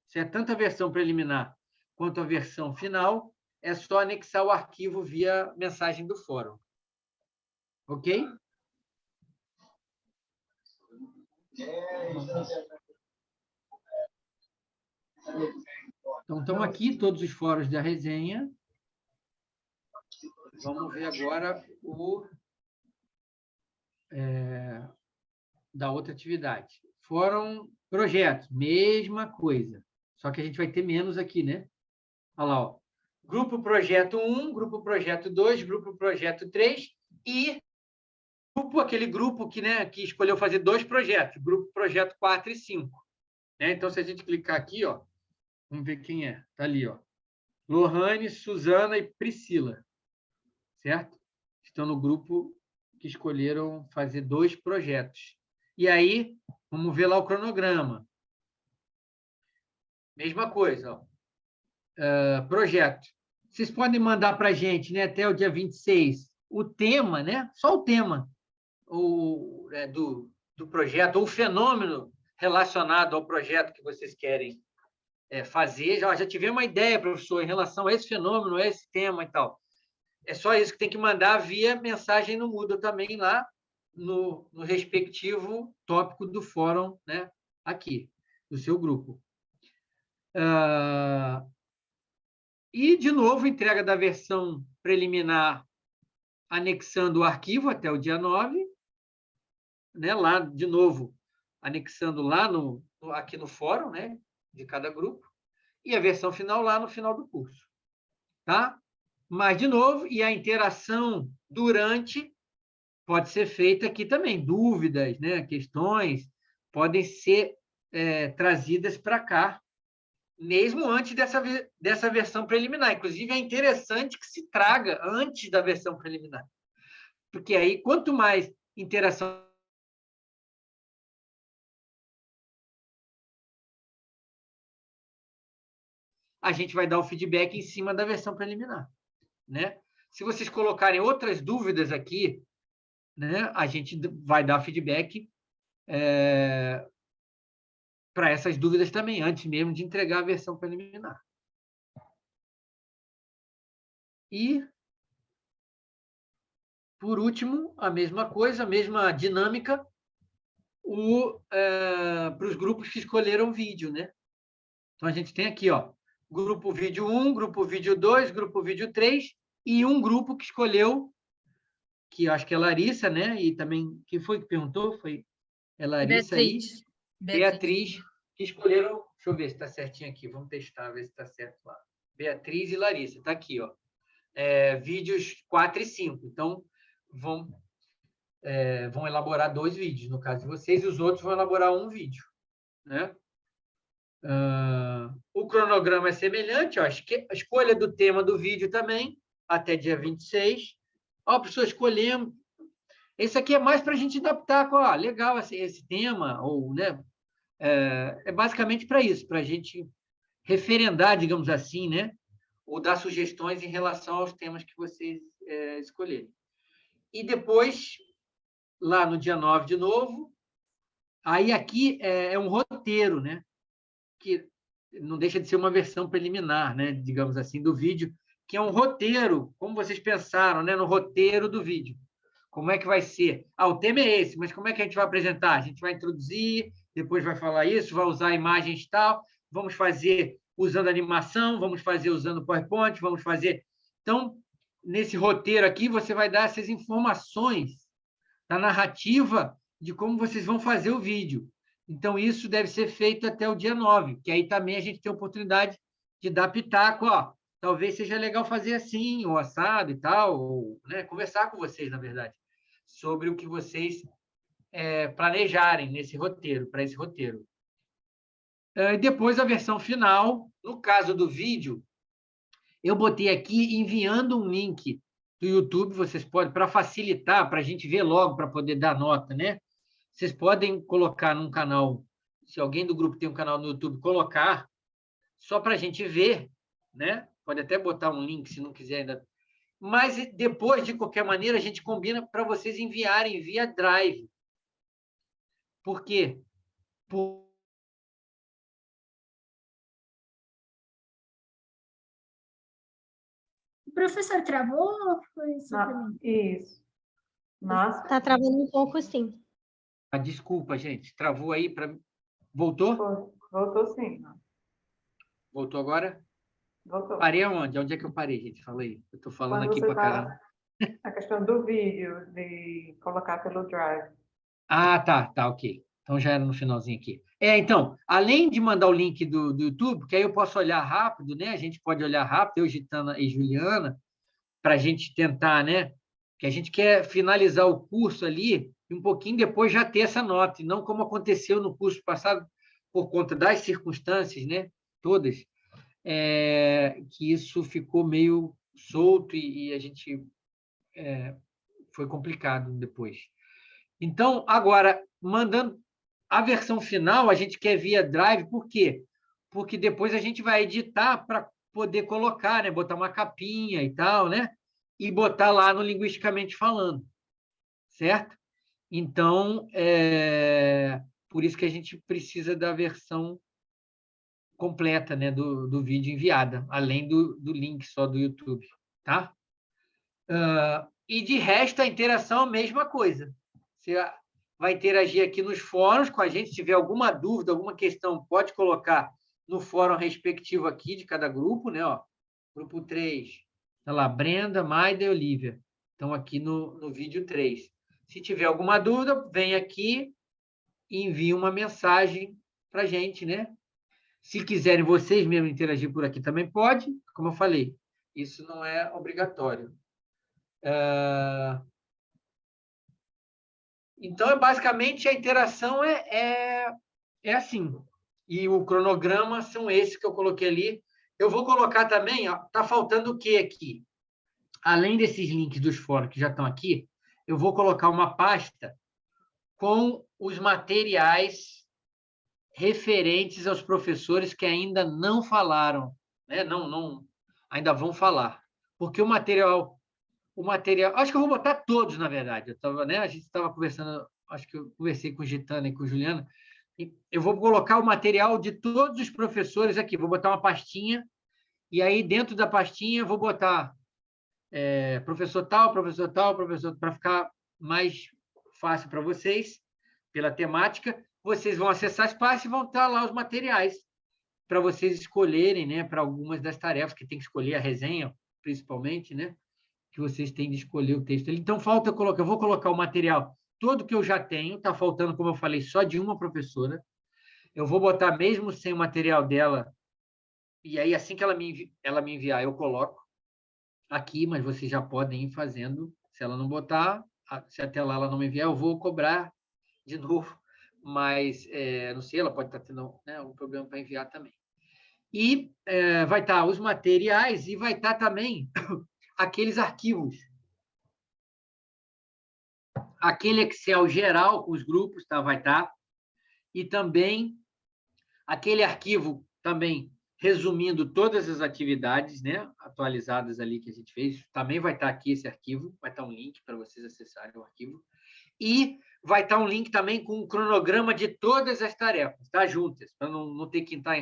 Se é tanto a versão preliminar quanto a versão final, é só anexar o arquivo via mensagem do fórum. Ok? Então, estão aqui todos os fóruns da resenha. Vamos ver agora da outra atividade. Fórum projetos, mesma coisa. Só que a gente vai ter menos aqui, né? Olha lá, ó. Grupo projeto 1, grupo projeto 2, grupo projeto 3 e aquele grupo que, né, que escolheu fazer 2 projetos, grupo projeto 4 e 5. Né? Então, se a gente clicar aqui, ó, vamos ver quem é. Está ali, ó. Lohane, Suzana e Priscila. Certo? Estão no grupo que escolheram fazer 2 projetos. E aí, vamos ver lá o cronograma. Mesma coisa, ó. Projeto. Vocês podem mandar para a gente, né, até o dia 26, o tema, né? Só o tema do projeto, ou o fenômeno relacionado ao projeto que vocês querem fazer. Já tivemos uma ideia, professor, em relação a esse fenômeno, a esse tema e tal. É só isso que tem que mandar via mensagem no Moodle também lá no respectivo tópico do fórum, né, aqui, do seu grupo. E, de novo, entrega da versão preliminar anexando o arquivo até o dia 9, né, lá, de novo, anexando lá aqui no fórum, né, de cada grupo, e a versão final lá no final do curso. Tá? Mas, de novo, e a interação durante pode ser feita aqui também. Dúvidas, né, questões podem ser trazidas para cá, mesmo antes dessa versão preliminar. Inclusive, é interessante que se traga antes da versão preliminar. Porque aí, quanto mais interação a gente vai dar o feedback em cima da versão preliminar. né? Se vocês colocarem outras dúvidas aqui, né, a gente vai dar feedback para essas dúvidas também, antes mesmo de entregar a versão preliminar. E, por último, a mesma coisa, a mesma dinâmica para os grupos que escolheram vídeo, né? Então, a gente tem aqui, ó, grupo vídeo 1, grupo vídeo 2, grupo vídeo 3 e um grupo que escolheu, que eu acho que é Larissa, né? E também, quem foi que perguntou? Foi Larissa Beatriz. e Beatriz, que escolheram... Deixa eu ver se está certinho aqui. Vamos testar, ver se está certo lá. Beatriz e Larissa. Está aqui, ó. Vídeos 4 e 5. Então, vão elaborar 2 vídeos, no caso de vocês, e os outros vão elaborar um vídeo, né? O cronograma é semelhante, ó, a escolha do tema do vídeo também, até dia 26. Ó, a pessoa escolhendo. Esse aqui é mais para a gente adaptar com, legal esse tema, ou, né? Basicamente para isso, para a gente referendar, digamos assim, né? Ou dar sugestões em relação aos temas que vocês escolherem. E depois, lá no dia 9 de novo, aí aqui é um roteiro, né? Que não deixa de ser uma versão preliminar, né? Digamos assim, do vídeo, que é um roteiro, como vocês pensaram, né? No roteiro do vídeo. Como é que vai ser? O tema é esse, mas como é que a gente vai apresentar? A gente vai introduzir, depois vai falar isso, vai usar imagens e tal, vamos fazer usando animação, vamos fazer usando PowerPoint, vamos fazer... Então, nesse roteiro aqui, você vai dar essas informações da narrativa de como vocês vão fazer o vídeo. Então, isso deve ser feito até o dia 9, que aí também a gente tem a oportunidade de dar pitaco, talvez seja legal fazer assim, ou assado e tal, ou, né, conversar com vocês, na verdade, sobre o que vocês planejarem nesse roteiro, para esse roteiro. Depois, a versão final, no caso do vídeo, eu botei aqui enviando um link do YouTube, vocês podem, para facilitar, para a gente ver logo, para poder dar nota, né? Vocês podem colocar num canal, se alguém do grupo tem um canal no YouTube, colocar, só para a gente ver, né? Pode até botar um link, se não quiser ainda. Mas depois, de qualquer maneira, a gente combina para vocês enviarem via Drive. Por quê? O professor travou ou foi só para mim? Isso. Nossa. Está travando um pouco, sim. Desculpa, gente. Travou aí para... Voltou? Voltou, sim. Voltou agora? Voltou. Parei aonde? Onde é que eu parei, gente? Fala aí. Eu estou falando Quando aqui para caramba. A questão do vídeo, de colocar pelo Drive. Tá, ok. Então, já era no finalzinho aqui. Então, além de mandar o link do YouTube, que aí eu posso olhar rápido, né? A gente pode olhar rápido, eu, Gitana e Juliana, para a gente tentar, né? Que a gente quer finalizar o curso ali e um pouquinho depois já ter essa nota, e não como aconteceu no curso passado, por conta das circunstâncias, né? Todas, que isso ficou meio solto e a gente... foi complicado depois. Então, agora, mandando a versão final, a gente quer via Drive, por quê? Porque depois a gente vai editar para poder colocar, né? Botar uma capinha e tal, né? E botar lá no Linguisticamente Falando, certo? Então, por isso que a gente precisa da versão completa, né? Do vídeo enviada, além do link só do YouTube, tá? E, de resto, a interação é a mesma coisa. Você vai interagir aqui nos fóruns com a gente. Se tiver alguma dúvida, alguma questão, pode colocar no fórum respectivo aqui de cada grupo, né? Grupo 3, tá lá, Brenda, Maida e Olivia. Estão aqui no vídeo 3. Se tiver alguma dúvida, vem aqui e envia uma mensagem para a gente, né? Se quiserem vocês mesmo interagir por aqui, também pode. Como eu falei, isso não é obrigatório. Então, basicamente, a interação é assim. E o cronograma são esses que eu coloquei ali. Eu vou colocar também, está faltando o que aqui? Além desses links dos fóruns que já estão aqui, eu vou colocar uma pasta com os materiais referentes aos professores que ainda não falaram, né? Não, ainda vão falar. porque o material, acho que eu vou botar todos, na verdade. Né, a gente estava conversando, acho que eu conversei com o Gitana e com o Juliano, e eu vou colocar o material de todos os professores aqui, vou botar uma pastinha, e aí dentro da pastinha eu vou botar professor tal, para ficar mais fácil para vocês, pela temática. Vocês vão acessar esse espaço e vão estar lá os materiais para vocês escolherem, né, para algumas das tarefas que tem que escolher, a resenha, principalmente, né, que vocês têm de escolher o texto. Então, eu vou colocar o material todo que eu já tenho, está faltando, como eu falei, só de uma professora. Eu vou botar mesmo sem o material dela, e aí, assim que ela me enviar, eu coloco aqui, mas vocês já podem ir fazendo. Se ela não botar, se até lá ela não me enviar, eu vou cobrar de novo, mas não sei, ela pode estar tendo, né, um problema para enviar também. E vai estar os materiais e vai estar também aqueles arquivos. Aquele Excel geral com os grupos, tá? Vai estar. E também aquele arquivo também resumindo todas as atividades, né, atualizadas ali que a gente fez. Também vai estar aqui esse arquivo, vai estar um link para vocês acessarem o arquivo. E vai estar um link também com um cronograma de todas as tarefas, tá? Juntas, para não ter que estar...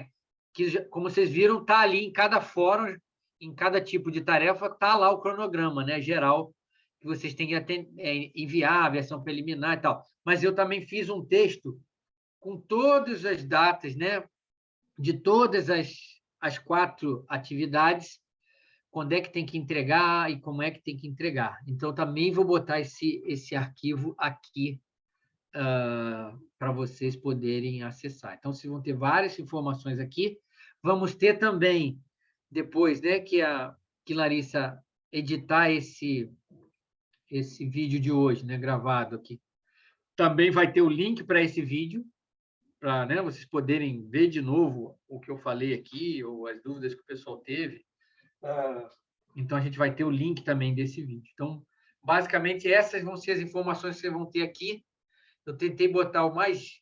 como vocês viram, está ali em cada fórum, em cada tipo de tarefa, está lá o cronograma, né, geral, que vocês têm que enviar, a versão preliminar e tal. Mas eu também fiz um texto com todas as datas, né, de todas as 4 atividades, quando é que tem que entregar e como é que tem que entregar. Então, também vou botar esse arquivo aqui para vocês poderem acessar. Então, vocês vão ter várias informações aqui. Vamos ter também, depois, né, que Larissa editar esse vídeo de hoje, né, gravado aqui. Também vai ter o link para esse vídeo, para, né, vocês poderem ver de novo o que eu falei aqui, ou as dúvidas que o pessoal teve. Então, a gente vai ter o link também desse vídeo. Então, basicamente, essas vão ser as informações que vocês vão ter aqui. Eu tentei botar o mais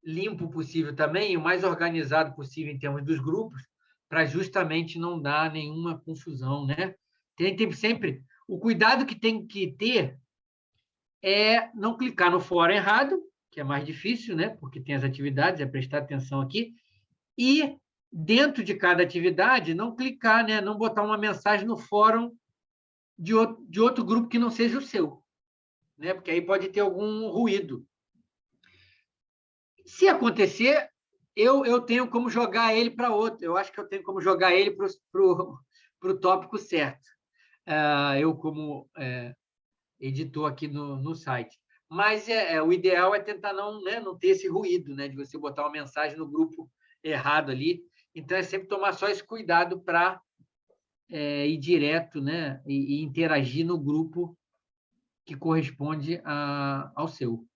limpo possível também, o mais organizado possível em termos dos grupos, para justamente não dar nenhuma confusão, né? Tem sempre... O cuidado que tem que ter é não clicar no fórum errado, que é mais difícil, né? Porque tem as atividades, é prestar atenção aqui, e dentro de cada atividade, não clicar, né? Não botar uma mensagem no fórum de outro grupo que não seja o seu, né? Porque aí pode ter algum ruído. Se acontecer, eu tenho como jogar ele para outro. Eu acho que eu tenho como jogar ele para o tópico certo. Eu, como editor aqui no site. Mas o ideal é tentar não ter esse ruído, né? De você botar uma mensagem no grupo errado ali. Então, é sempre tomar só esse cuidado para ir direto, né? E interagir no grupo que corresponde ao seu.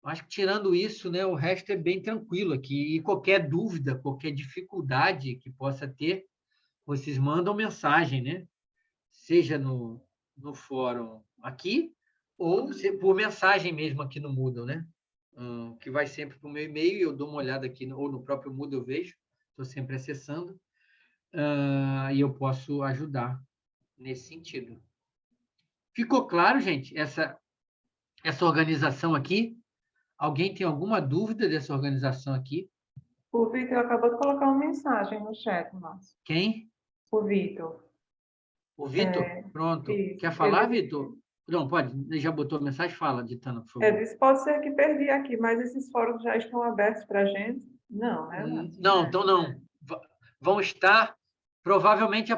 Acho que, tirando isso, né, o resto é bem tranquilo aqui. E qualquer dúvida, qualquer dificuldade que possa ter, vocês mandam mensagem, né? Seja no fórum aqui, ou por mensagem mesmo aqui no Moodle, né? Que vai sempre para o meu e-mail, e eu dou uma olhada aqui, ou no próprio Moodle eu vejo, estou sempre acessando, e eu posso ajudar nesse sentido. Ficou claro, gente, essa organização aqui? Alguém tem alguma dúvida dessa organização aqui? O Vitor acabou de colocar uma mensagem no chat, Márcio. Quem? O Vitor. O Vitor? Pronto. Isso. Quer falar, Vitor? Não, pode. Ele já botou a mensagem? Fala, Ditana, por favor. Disse, pode ser que perdi aqui, mas esses fóruns já estão abertos para a gente? Não, né, Márcio? Não, então não. Vão estar, provavelmente,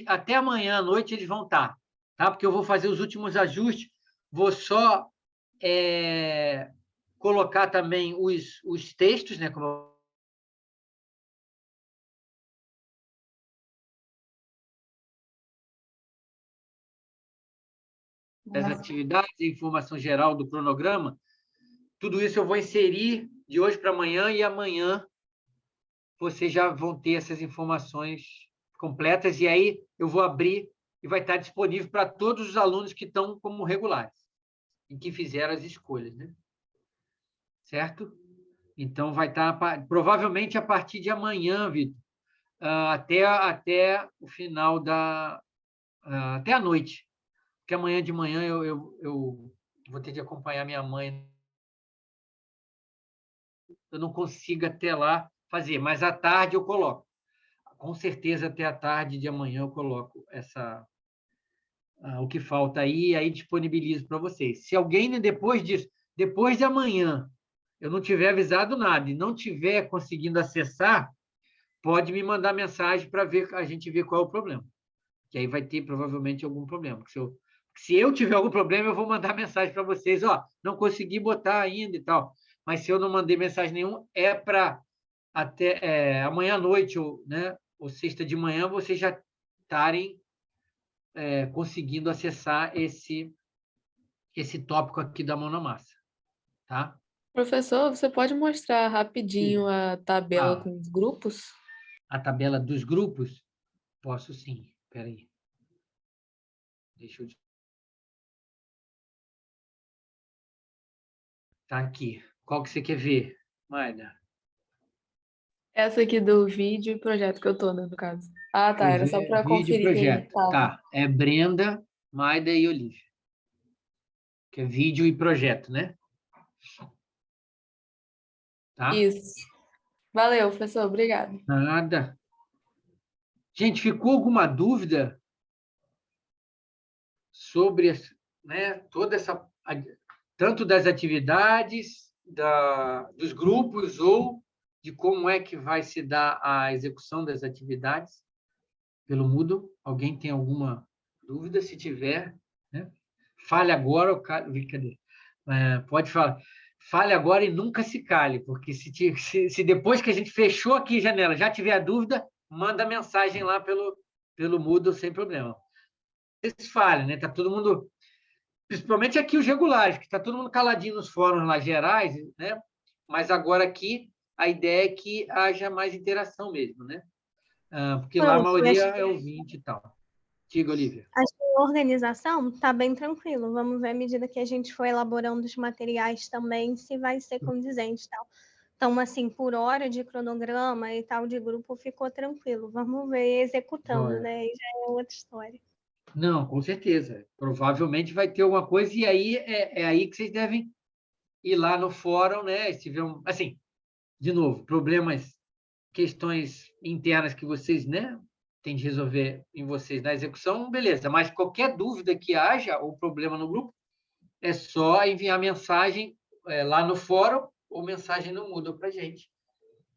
até amanhã à noite eles vão estar, tá? Porque eu vou fazer os últimos ajustes, vou só colocar também os textos, né? Como as atividades, a informação geral do cronograma, tudo isso eu vou inserir de hoje para amanhã, e amanhã vocês já vão ter essas informações completas, e aí eu vou abrir e vai estar disponível para todos os alunos que estão como regulares e que fizeram as escolhas, né? Certo? Então, vai estar provavelmente a partir de amanhã, Vitor, até o final até à noite, porque amanhã de manhã eu vou ter que acompanhar minha mãe. Eu não consigo até lá fazer, mas à tarde eu coloco. Com certeza, até à tarde de amanhã eu coloco o que falta aí disponibilizo para vocês. Se alguém, depois disso, depois de amanhã, eu não tiver avisado nada e não tiver conseguindo acessar, pode me mandar mensagem para a gente ver qual é o problema. Que aí vai ter provavelmente algum problema. Se eu tiver algum problema, eu vou mandar mensagem para vocês, não consegui botar ainda e tal. Mas se eu não mandei mensagem nenhuma, é para até amanhã à noite, ou sexta de manhã, vocês já estarem conseguindo acessar esse tópico aqui da mão na massa. Tá? Professor, você pode mostrar rapidinho a tabela com os grupos? A tabela dos grupos? Posso sim. Espera aí. Deixa eu... Tá aqui. Qual que você quer ver, Maida? Essa aqui do vídeo e projeto que eu tô, né, no caso. Ah, tá. Era só para Vídeo e conferir que ele projeto. tava. Tá. É Brenda, Maida e Olívia. Que é vídeo e projeto, né? Tá? Isso. Valeu, professor. Obrigado. Nada. Gente, ficou alguma dúvida sobre toda essa... Tanto das atividades, dos grupos, ou de como é que vai se dar a execução das atividades pelo Moodle? Alguém tem alguma dúvida? Se tiver, né? Fale agora, cadê? Pode falar. Fale agora e nunca se cale, porque se depois que a gente fechou aqui a janela já tiver dúvida, manda mensagem lá pelo Moodle sem problema. Vocês falem, né? Tá todo mundo, principalmente aqui os regulares, que está todo mundo caladinho nos fóruns lá gerais, né? Mas agora aqui a ideia é que haja mais interação mesmo, né? Porque lá a maioria é ouvinte e tal. Diga, Olívia. Acho que a organização está bem tranquilo. Vamos ver à medida que a gente for elaborando os materiais também, se vai ser condizente e tal. Então, assim, por hora de cronograma e tal de grupo, ficou tranquilo. Vamos ver executando, né? E já é outra história. Não, com certeza. Provavelmente vai ter alguma coisa, e aí é aí que vocês devem ir lá no fórum, né? Se tiver assim, de novo, questões internas que vocês, né, têm de resolver em vocês na execução, beleza. Mas qualquer dúvida que haja ou problema no grupo, é só enviar mensagem lá no fórum ou mensagem no Moodle para a gente.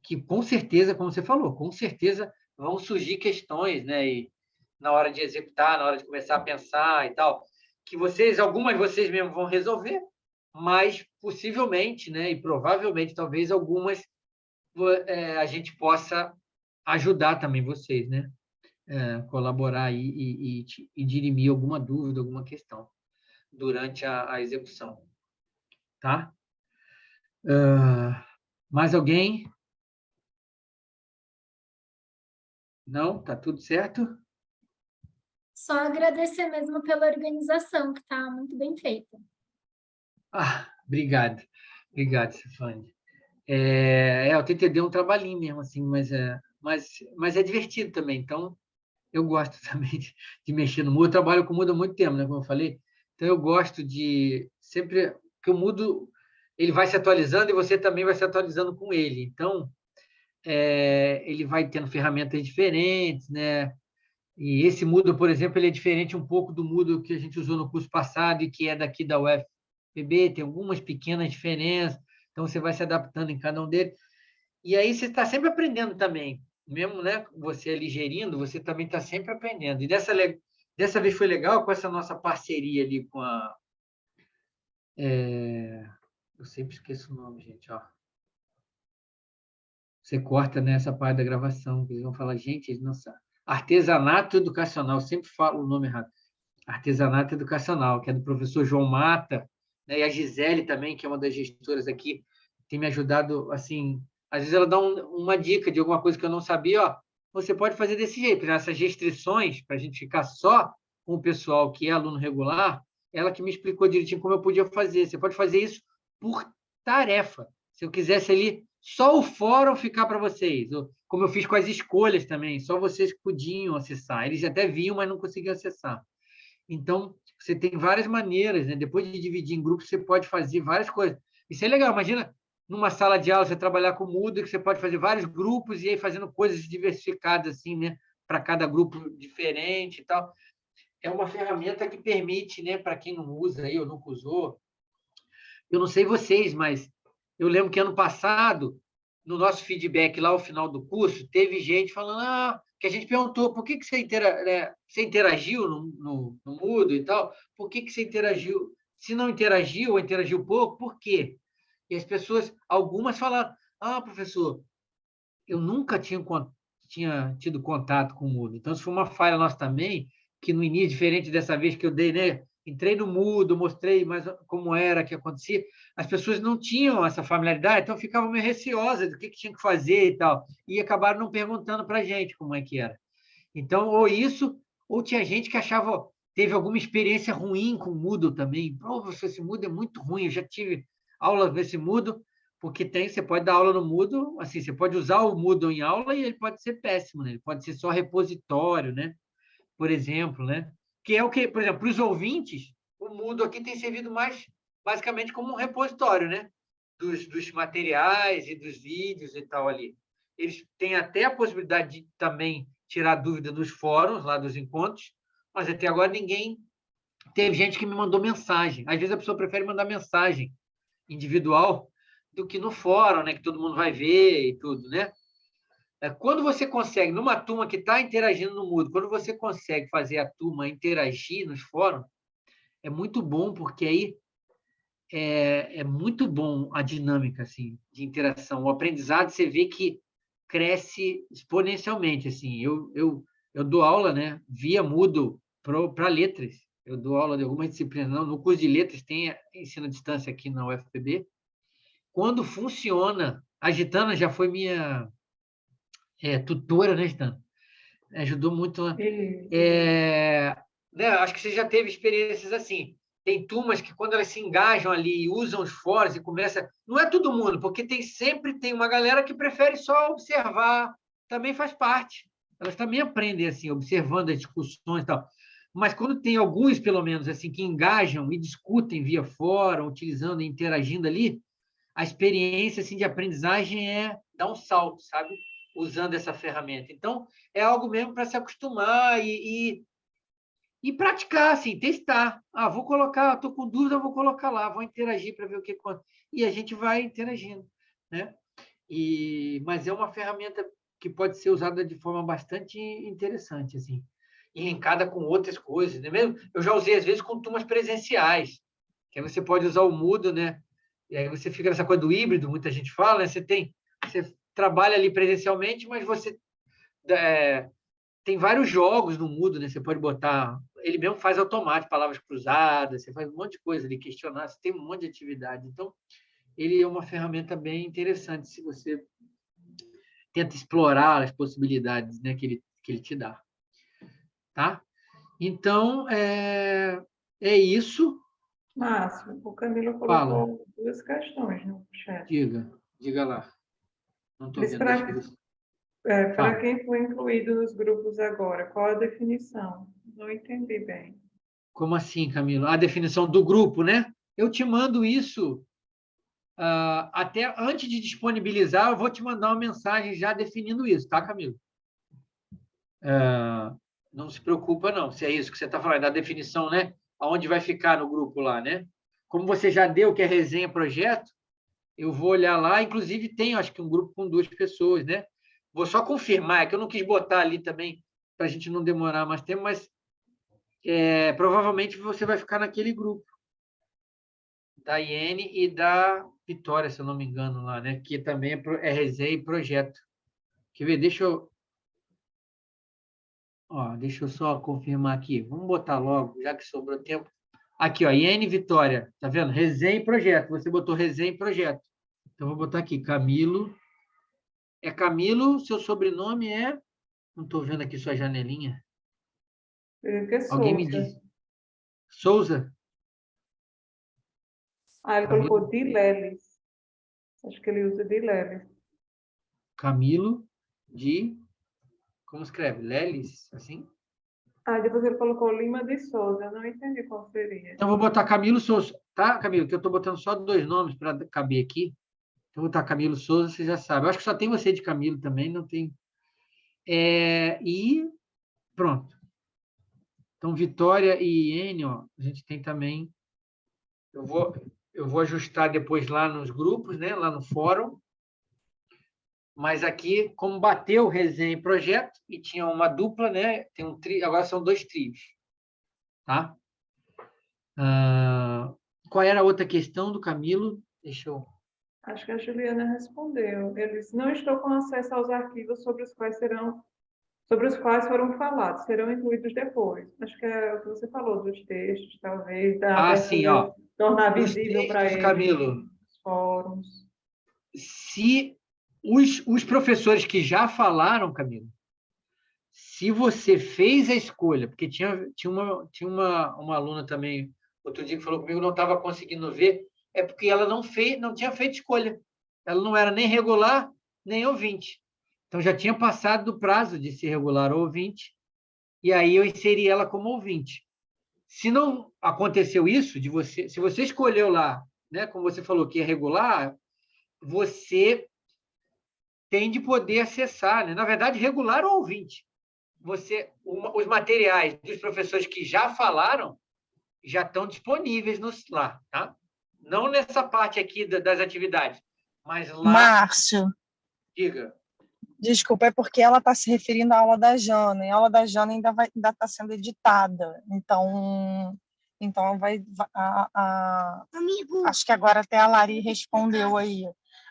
Que com certeza, como você falou, com certeza vão surgir questões, né? E na hora de executar, na hora de começar a pensar e tal, que algumas vocês mesmos vão resolver, mas possivelmente, né, e provavelmente, talvez algumas a gente possa ajudar também vocês, né? Colaborar aí e dirimir alguma dúvida, alguma questão durante a execução. Tá? Mais alguém? Não? Tá tudo certo? Só agradecer mesmo pela organização, que está muito bem feita. Obrigado. Obrigado, Stefane. O TTD é um trabalhinho mesmo, assim, mas é divertido também. Então, eu gosto também de mexer no Moodle. Eu trabalho com o Moodle há muito tempo, né, como eu falei. Então, eu gosto de sempre... que o Moodle ele vai se atualizando e você também vai se atualizando com ele. Então, ele vai tendo ferramentas diferentes, né? E esse Moodle, por exemplo, ele é diferente um pouco do Moodle que a gente usou no curso passado e que é daqui da UFPB, tem algumas pequenas diferenças, então você vai se adaptando em cada um deles. E aí você está sempre aprendendo também, mesmo, né, você ali gerindo, você também está sempre aprendendo. E dessa vez foi legal com essa nossa parceria ali com a... eu sempre esqueço o nome, gente, ó. Você corta nessa parte da gravação, que eles vão falar, gente, eles não sabem. Artesanato Educacional, eu sempre falo o nome errado. Artesanato Educacional, que é do professor João Mata, né? E a Gisele também, que é uma das gestoras aqui, tem me ajudado, assim, às vezes ela dá uma dica de alguma coisa que eu não sabia, ó, você pode fazer desse jeito, nessas restrições, para a gente ficar só com o pessoal que é aluno regular, ela que me explicou direitinho como eu podia fazer. Você pode fazer isso por tarefa. Se eu quisesse ali, só o fórum ficar para vocês, como eu fiz com as escolhas também, só vocês podiam acessar. Eles até viam, mas não conseguiam acessar. Então, você tem várias maneiras, né? Depois de dividir em grupos, você pode fazer várias coisas. Isso é legal. Imagina, numa sala de aula, você trabalhar com o Moodle, que você pode fazer vários grupos e aí fazendo coisas diversificadas, assim, né? Para cada grupo diferente e tal. É uma ferramenta que permite, né? Para quem não usa aí ou nunca usou. Eu não sei vocês, mas eu lembro que ano passado, no nosso feedback lá ao final do curso, teve gente falando que a gente perguntou por que você, você interagiu no Moodle e tal, por que você interagiu? Se não interagiu ou interagiu pouco, por quê? E as pessoas, algumas falaram, professor, eu nunca tinha tido contato com o Moodle. Então, isso foi uma falha nossa também, que no início, diferente dessa vez que eu dei, né? Entrei no Moodle, mostrei mais como era, que acontecia. As pessoas não tinham essa familiaridade, então ficavam meio receosas do que tinha que fazer e tal. E acabaram não perguntando para a gente como é que era. Então, ou isso, ou tinha gente que achava, teve alguma experiência ruim com o Moodle também. Professor, esse Moodle é muito ruim, eu já tive aula nesse Moodle, porque você pode dar aula no Moodle, assim, você pode usar o Moodle em aula e ele pode ser péssimo, né? Ele pode ser só repositório, né? Por exemplo, né? Que é o que, por exemplo, para os ouvintes, o Moodle aqui tem servido mais basicamente como um repositório, né? Dos materiais e dos vídeos e tal ali. Eles têm até a possibilidade de também tirar dúvida dos fóruns, lá dos encontros, mas até agora ninguém... Teve gente que me mandou mensagem. Às vezes a pessoa prefere mandar mensagem individual do que no fórum, né? Que todo mundo vai ver e tudo, né? Quando você consegue, numa turma que está interagindo no Moodle, quando você consegue fazer a turma interagir nos fóruns, é muito bom, porque aí é muito bom a dinâmica assim, de interação. O aprendizado, você vê que cresce exponencialmente. Assim. Eu dou aula, né, via Moodle para letras. Eu dou aula de algumas disciplinas. Não, no curso de letras tem ensino à distância aqui na UFPB. Quando funciona, a Gitana já foi minha tutora, né, Gitana? Ajudou muito. Né, acho que você já teve experiências assim. Tem turmas que, quando elas se engajam ali e usam os fóruns e começa... Não é todo mundo, porque sempre tem uma galera que prefere só observar, também faz parte. Elas também aprendem assim, observando as discussões e tal. Mas quando tem alguns, pelo menos, assim, que engajam e discutem via fórum, utilizando e interagindo ali, a experiência assim, de aprendizagem dá um salto, sabe? Usando essa ferramenta. Então, é algo mesmo para se acostumar e praticar, assim, testar. Vou colocar, estou com dúvida, vou colocar lá, vou interagir para ver o que acontece. E a gente vai interagindo, né? Mas é uma ferramenta que pode ser usada de forma bastante interessante, assim, e linkada com outras coisas, né? Mesmo, eu já usei, às vezes, com turmas presenciais, que aí você pode usar o Moodle, né? E aí você fica nessa coisa do híbrido, muita gente fala, né? Você trabalha ali presencialmente, mas você tem vários jogos no Moodle, né? Você pode botar... Ele mesmo faz automático, palavras cruzadas, você faz um monte de coisa ali, questionar, você tem um monte de atividade. Então, ele é uma ferramenta bem interessante se você tenta explorar as possibilidades, né, que ele te dá. Tá? Então, é isso. Márcio, o Camilo colocou duas questões no chat. Diga lá. Não estou vendo. Para quem foi incluído nos grupos agora, qual a definição? Não entendi bem. Como assim, Camilo? A definição do grupo, né? Eu te mando isso até antes de disponibilizar, eu vou te mandar uma mensagem já definindo isso, tá, Camilo? Não se preocupa, não, se é isso que você está falando, da definição, né? Aonde vai ficar no grupo lá, né? Como você já deu, que é resenha projeto, eu vou olhar lá, inclusive tem, acho que um grupo com 2 pessoas, né? Vou só confirmar, que eu não quis botar ali também, para a gente não demorar mais tempo, mas provavelmente você vai ficar naquele grupo da Iene e da Vitória, se eu não me engano, lá, né? Que também é resenha e projeto. Quer ver? Deixa eu só confirmar aqui. Vamos botar logo, já que sobrou tempo. Aqui, ó, Iene e Vitória. Tá vendo? Resenha e projeto. Você botou resenha e projeto. Então, vou botar aqui, Camilo. É Camilo, seu sobrenome é... Não estou vendo aqui sua janelinha. Alguém me diz. Souza? Ele colocou de Leles. Acho que ele usa de Leles. Camilo de... Como escreve? Lelis, assim? Depois ele colocou Lima de Souza. Eu não entendi qual seria. Então, vou botar Camilo Souza. Tá, Camilo? Que eu estou botando só 2 nomes para caber aqui. Então, vou botar Camilo Souza, você já sabe. Eu acho que só tem você de Camilo também, não tem... E pronto. Então, Vitória e Enio, a gente tem também... Eu vou ajustar depois lá nos grupos, né? Lá no fórum. Mas aqui, como bateu resenha e projeto, e tinha uma dupla, né? Tem um trio, agora são 2 trios. Tá? Qual era a outra questão do Camilo? Deixa eu... Acho que a Juliana respondeu. Ele disse, não estou com acesso aos arquivos sobre os quais foram falados, serão incluídos depois. Acho que é o que você falou, dos textos, talvez, sim, ó. tornar Os visível para textos, eles Camilo, os fóruns. Se os professores que já falaram, Camilo, se você fez a escolha, porque tinha uma aluna também, outro dia que falou comigo, não estava conseguindo ver, é porque ela não tinha feito escolha. Ela não era nem regular, nem ouvinte. Então, já tinha passado do prazo de ser regular ou ouvinte, e aí eu inseri ela como ouvinte. Se não aconteceu isso, se você escolheu lá, né, como você falou, que é regular, você tem de poder acessar, né? Na verdade, regular ou ouvinte. Os materiais dos professores que já falaram já estão disponíveis lá, tá? Não nessa parte aqui das atividades, mas lá... Márcio. Diga. Desculpa, é porque ela está se referindo à aula da Jana, e a aula da Jana ainda está sendo editada. Então acho que agora até a Lari respondeu aí.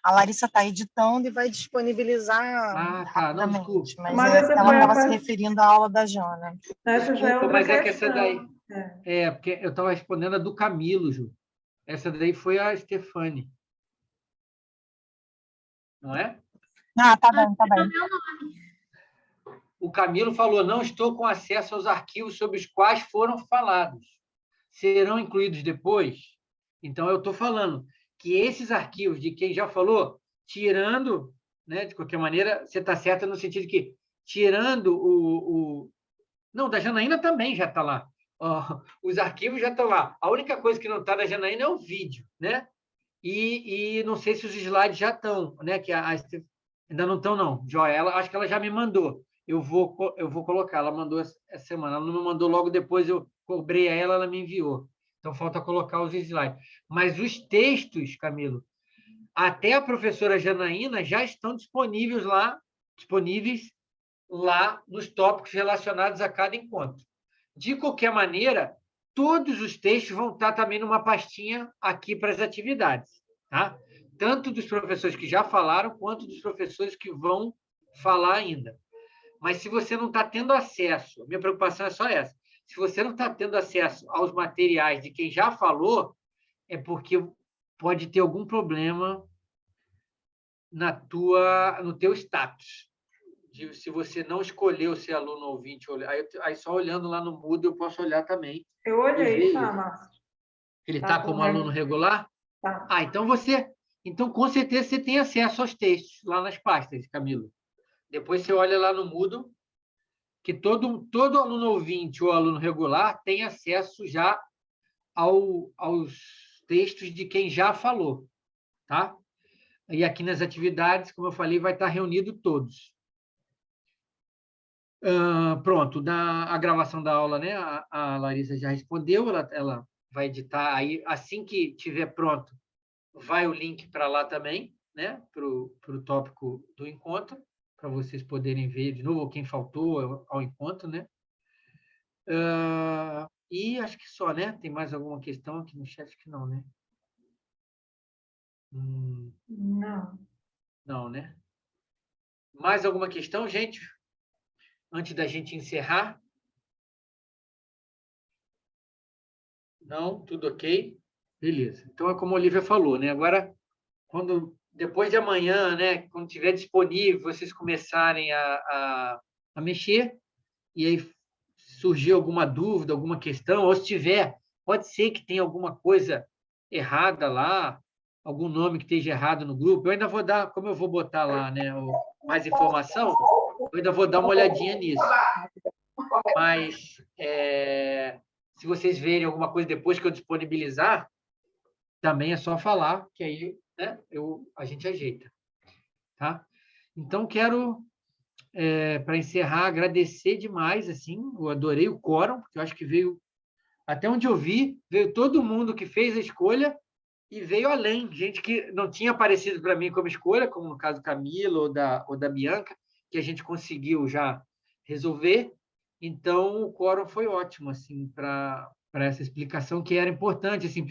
A Larissa está editando e vai disponibilizar rapidamente. Não, desculpa. Mas ela estava se referindo à aula da Jana. Essa já é outra mas questão. É que essa daí... porque eu estava respondendo a do Camilo, Ju. Essa daí foi a Stefane. Não é? Tá bem. O Camilo falou, não estou com acesso aos arquivos sobre os quais foram falados. Serão incluídos depois? Então, eu estou falando que esses arquivos de quem já falou, tirando, né, de qualquer maneira, você está certa no sentido que, tirando Não, da Janaína também já está lá. Os arquivos já estão lá. A única coisa que não está da Janaína é o vídeo, né? E não sei se os slides já estão, né? Que ainda não estão, não. Joela, acho que ela já me mandou. Eu vou colocar. Ela mandou essa semana. Ela não me mandou logo depois, eu cobrei a ela me enviou. Então, falta colocar os slides. Mas os textos, Camilo, até a professora Janaína já estão disponíveis lá nos tópicos relacionados a cada encontro. De qualquer maneira, todos os textos vão estar também numa pastinha aqui para as atividades, tá? Tanto dos professores que já falaram, quanto dos professores que vão falar ainda. Mas se você não está tendo acesso, minha preocupação é só essa, se você não está tendo acesso aos materiais de quem já falou, é porque pode ter algum problema no teu status. Se você não escolheu ser aluno ouvinte, aí só olhando lá no Moodle eu posso olhar também. Eu olhei, tá, Márcio? Ele está como aluno regular? Tá. Então, com certeza, você tem acesso aos textos lá nas pastas, Camilo. Depois você olha lá no Moodle, que todo aluno ouvinte ou aluno regular tem acesso já aos textos de quem já falou, tá? E aqui nas atividades, como eu falei, vai estar reunido todos. Pronto, a gravação da aula, né? A Larissa já respondeu, ela vai editar aí, assim que estiver pronto, vai o link para lá também, né? Para o tópico do encontro, para vocês poderem ver de novo, ou quem faltou ao encontro, né? E acho que só, né? Tem mais alguma questão aqui no chat? Acho que não, né? Não. Não, né? Mais alguma questão, gente? Antes da gente encerrar? Não? Tudo ok? Beleza. Então, é como a Olivia falou, né? Agora, depois de amanhã, né? Quando estiver disponível, vocês começarem a mexer, e aí surgir alguma dúvida, alguma questão, ou se tiver, pode ser que tenha alguma coisa errada lá, algum nome que esteja errado no grupo. Eu ainda vou dar, como eu vou botar lá, né, mais informação, eu ainda vou dar uma olhadinha nisso. Mas se vocês verem alguma coisa depois que eu disponibilizar, também é só falar, que aí, né, a gente ajeita. Tá? Então, quero, para encerrar, agradecer demais. Assim, eu adorei o quórum, porque eu acho que veio, até onde eu vi, veio todo mundo que fez a escolha e veio além, gente que não tinha aparecido para mim como escolha, como no caso do Camilo ou da Bianca, que a gente conseguiu já resolver. Então, o quórum foi ótimo assim, para essa explicação, que era importante, assim,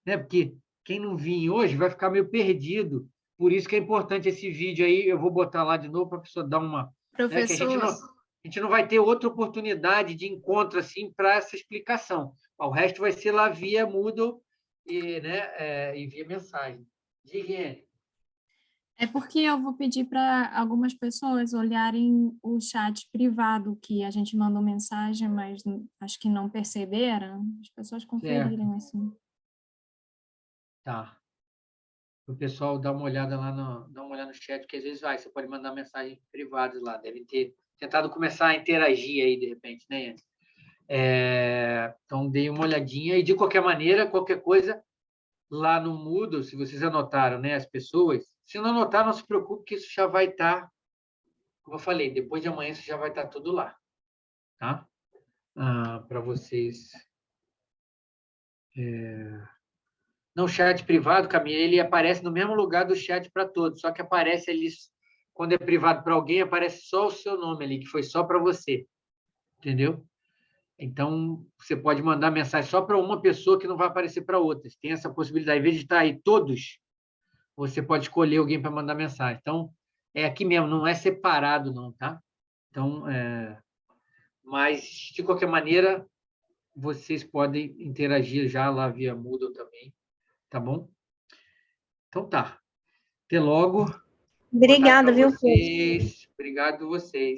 né? Porque quem não vir hoje vai ficar meio perdido. Por isso que é importante esse vídeo aí, eu vou botar lá de novo para a pessoa dar uma... Né, que a gente não vai ter outra oportunidade de encontro assim, para essa explicação. O resto vai ser lá via Moodle e, né, e via mensagem. Diga. É porque eu vou pedir para algumas pessoas olharem o chat privado, que a gente mandou mensagem, mas acho que não perceberam. As pessoas conferirem assim. Tá. O pessoal dá uma olhada lá dá uma olhada no chat, que às vezes você pode mandar mensagens privadas lá. Devem ter tentado começar a interagir aí, de repente, né? Então, dei uma olhadinha e, de qualquer maneira, qualquer coisa, lá no Moodle, se vocês anotaram, né, as pessoas, se não anotaram, não se preocupe, que isso já vai estar, como eu falei, depois de amanhã isso já vai estar tudo lá, tá? Para vocês. No chat privado, Camila, ele aparece no mesmo lugar do chat para todos, só que aparece ali, quando é privado para alguém, aparece só o seu nome ali, que foi só para você, entendeu? Então, você pode mandar mensagem só para uma pessoa, que não vai aparecer para outras. Tem essa possibilidade. Em vez de estar aí todos, você pode escolher alguém para mandar mensagem. Então, é aqui mesmo, não é separado, não, tá? Então, mas, de qualquer maneira, vocês podem interagir já lá via Moodle também, tá bom? Então, tá. Até logo. Obrigada, viu, vocês. Obrigado vocês.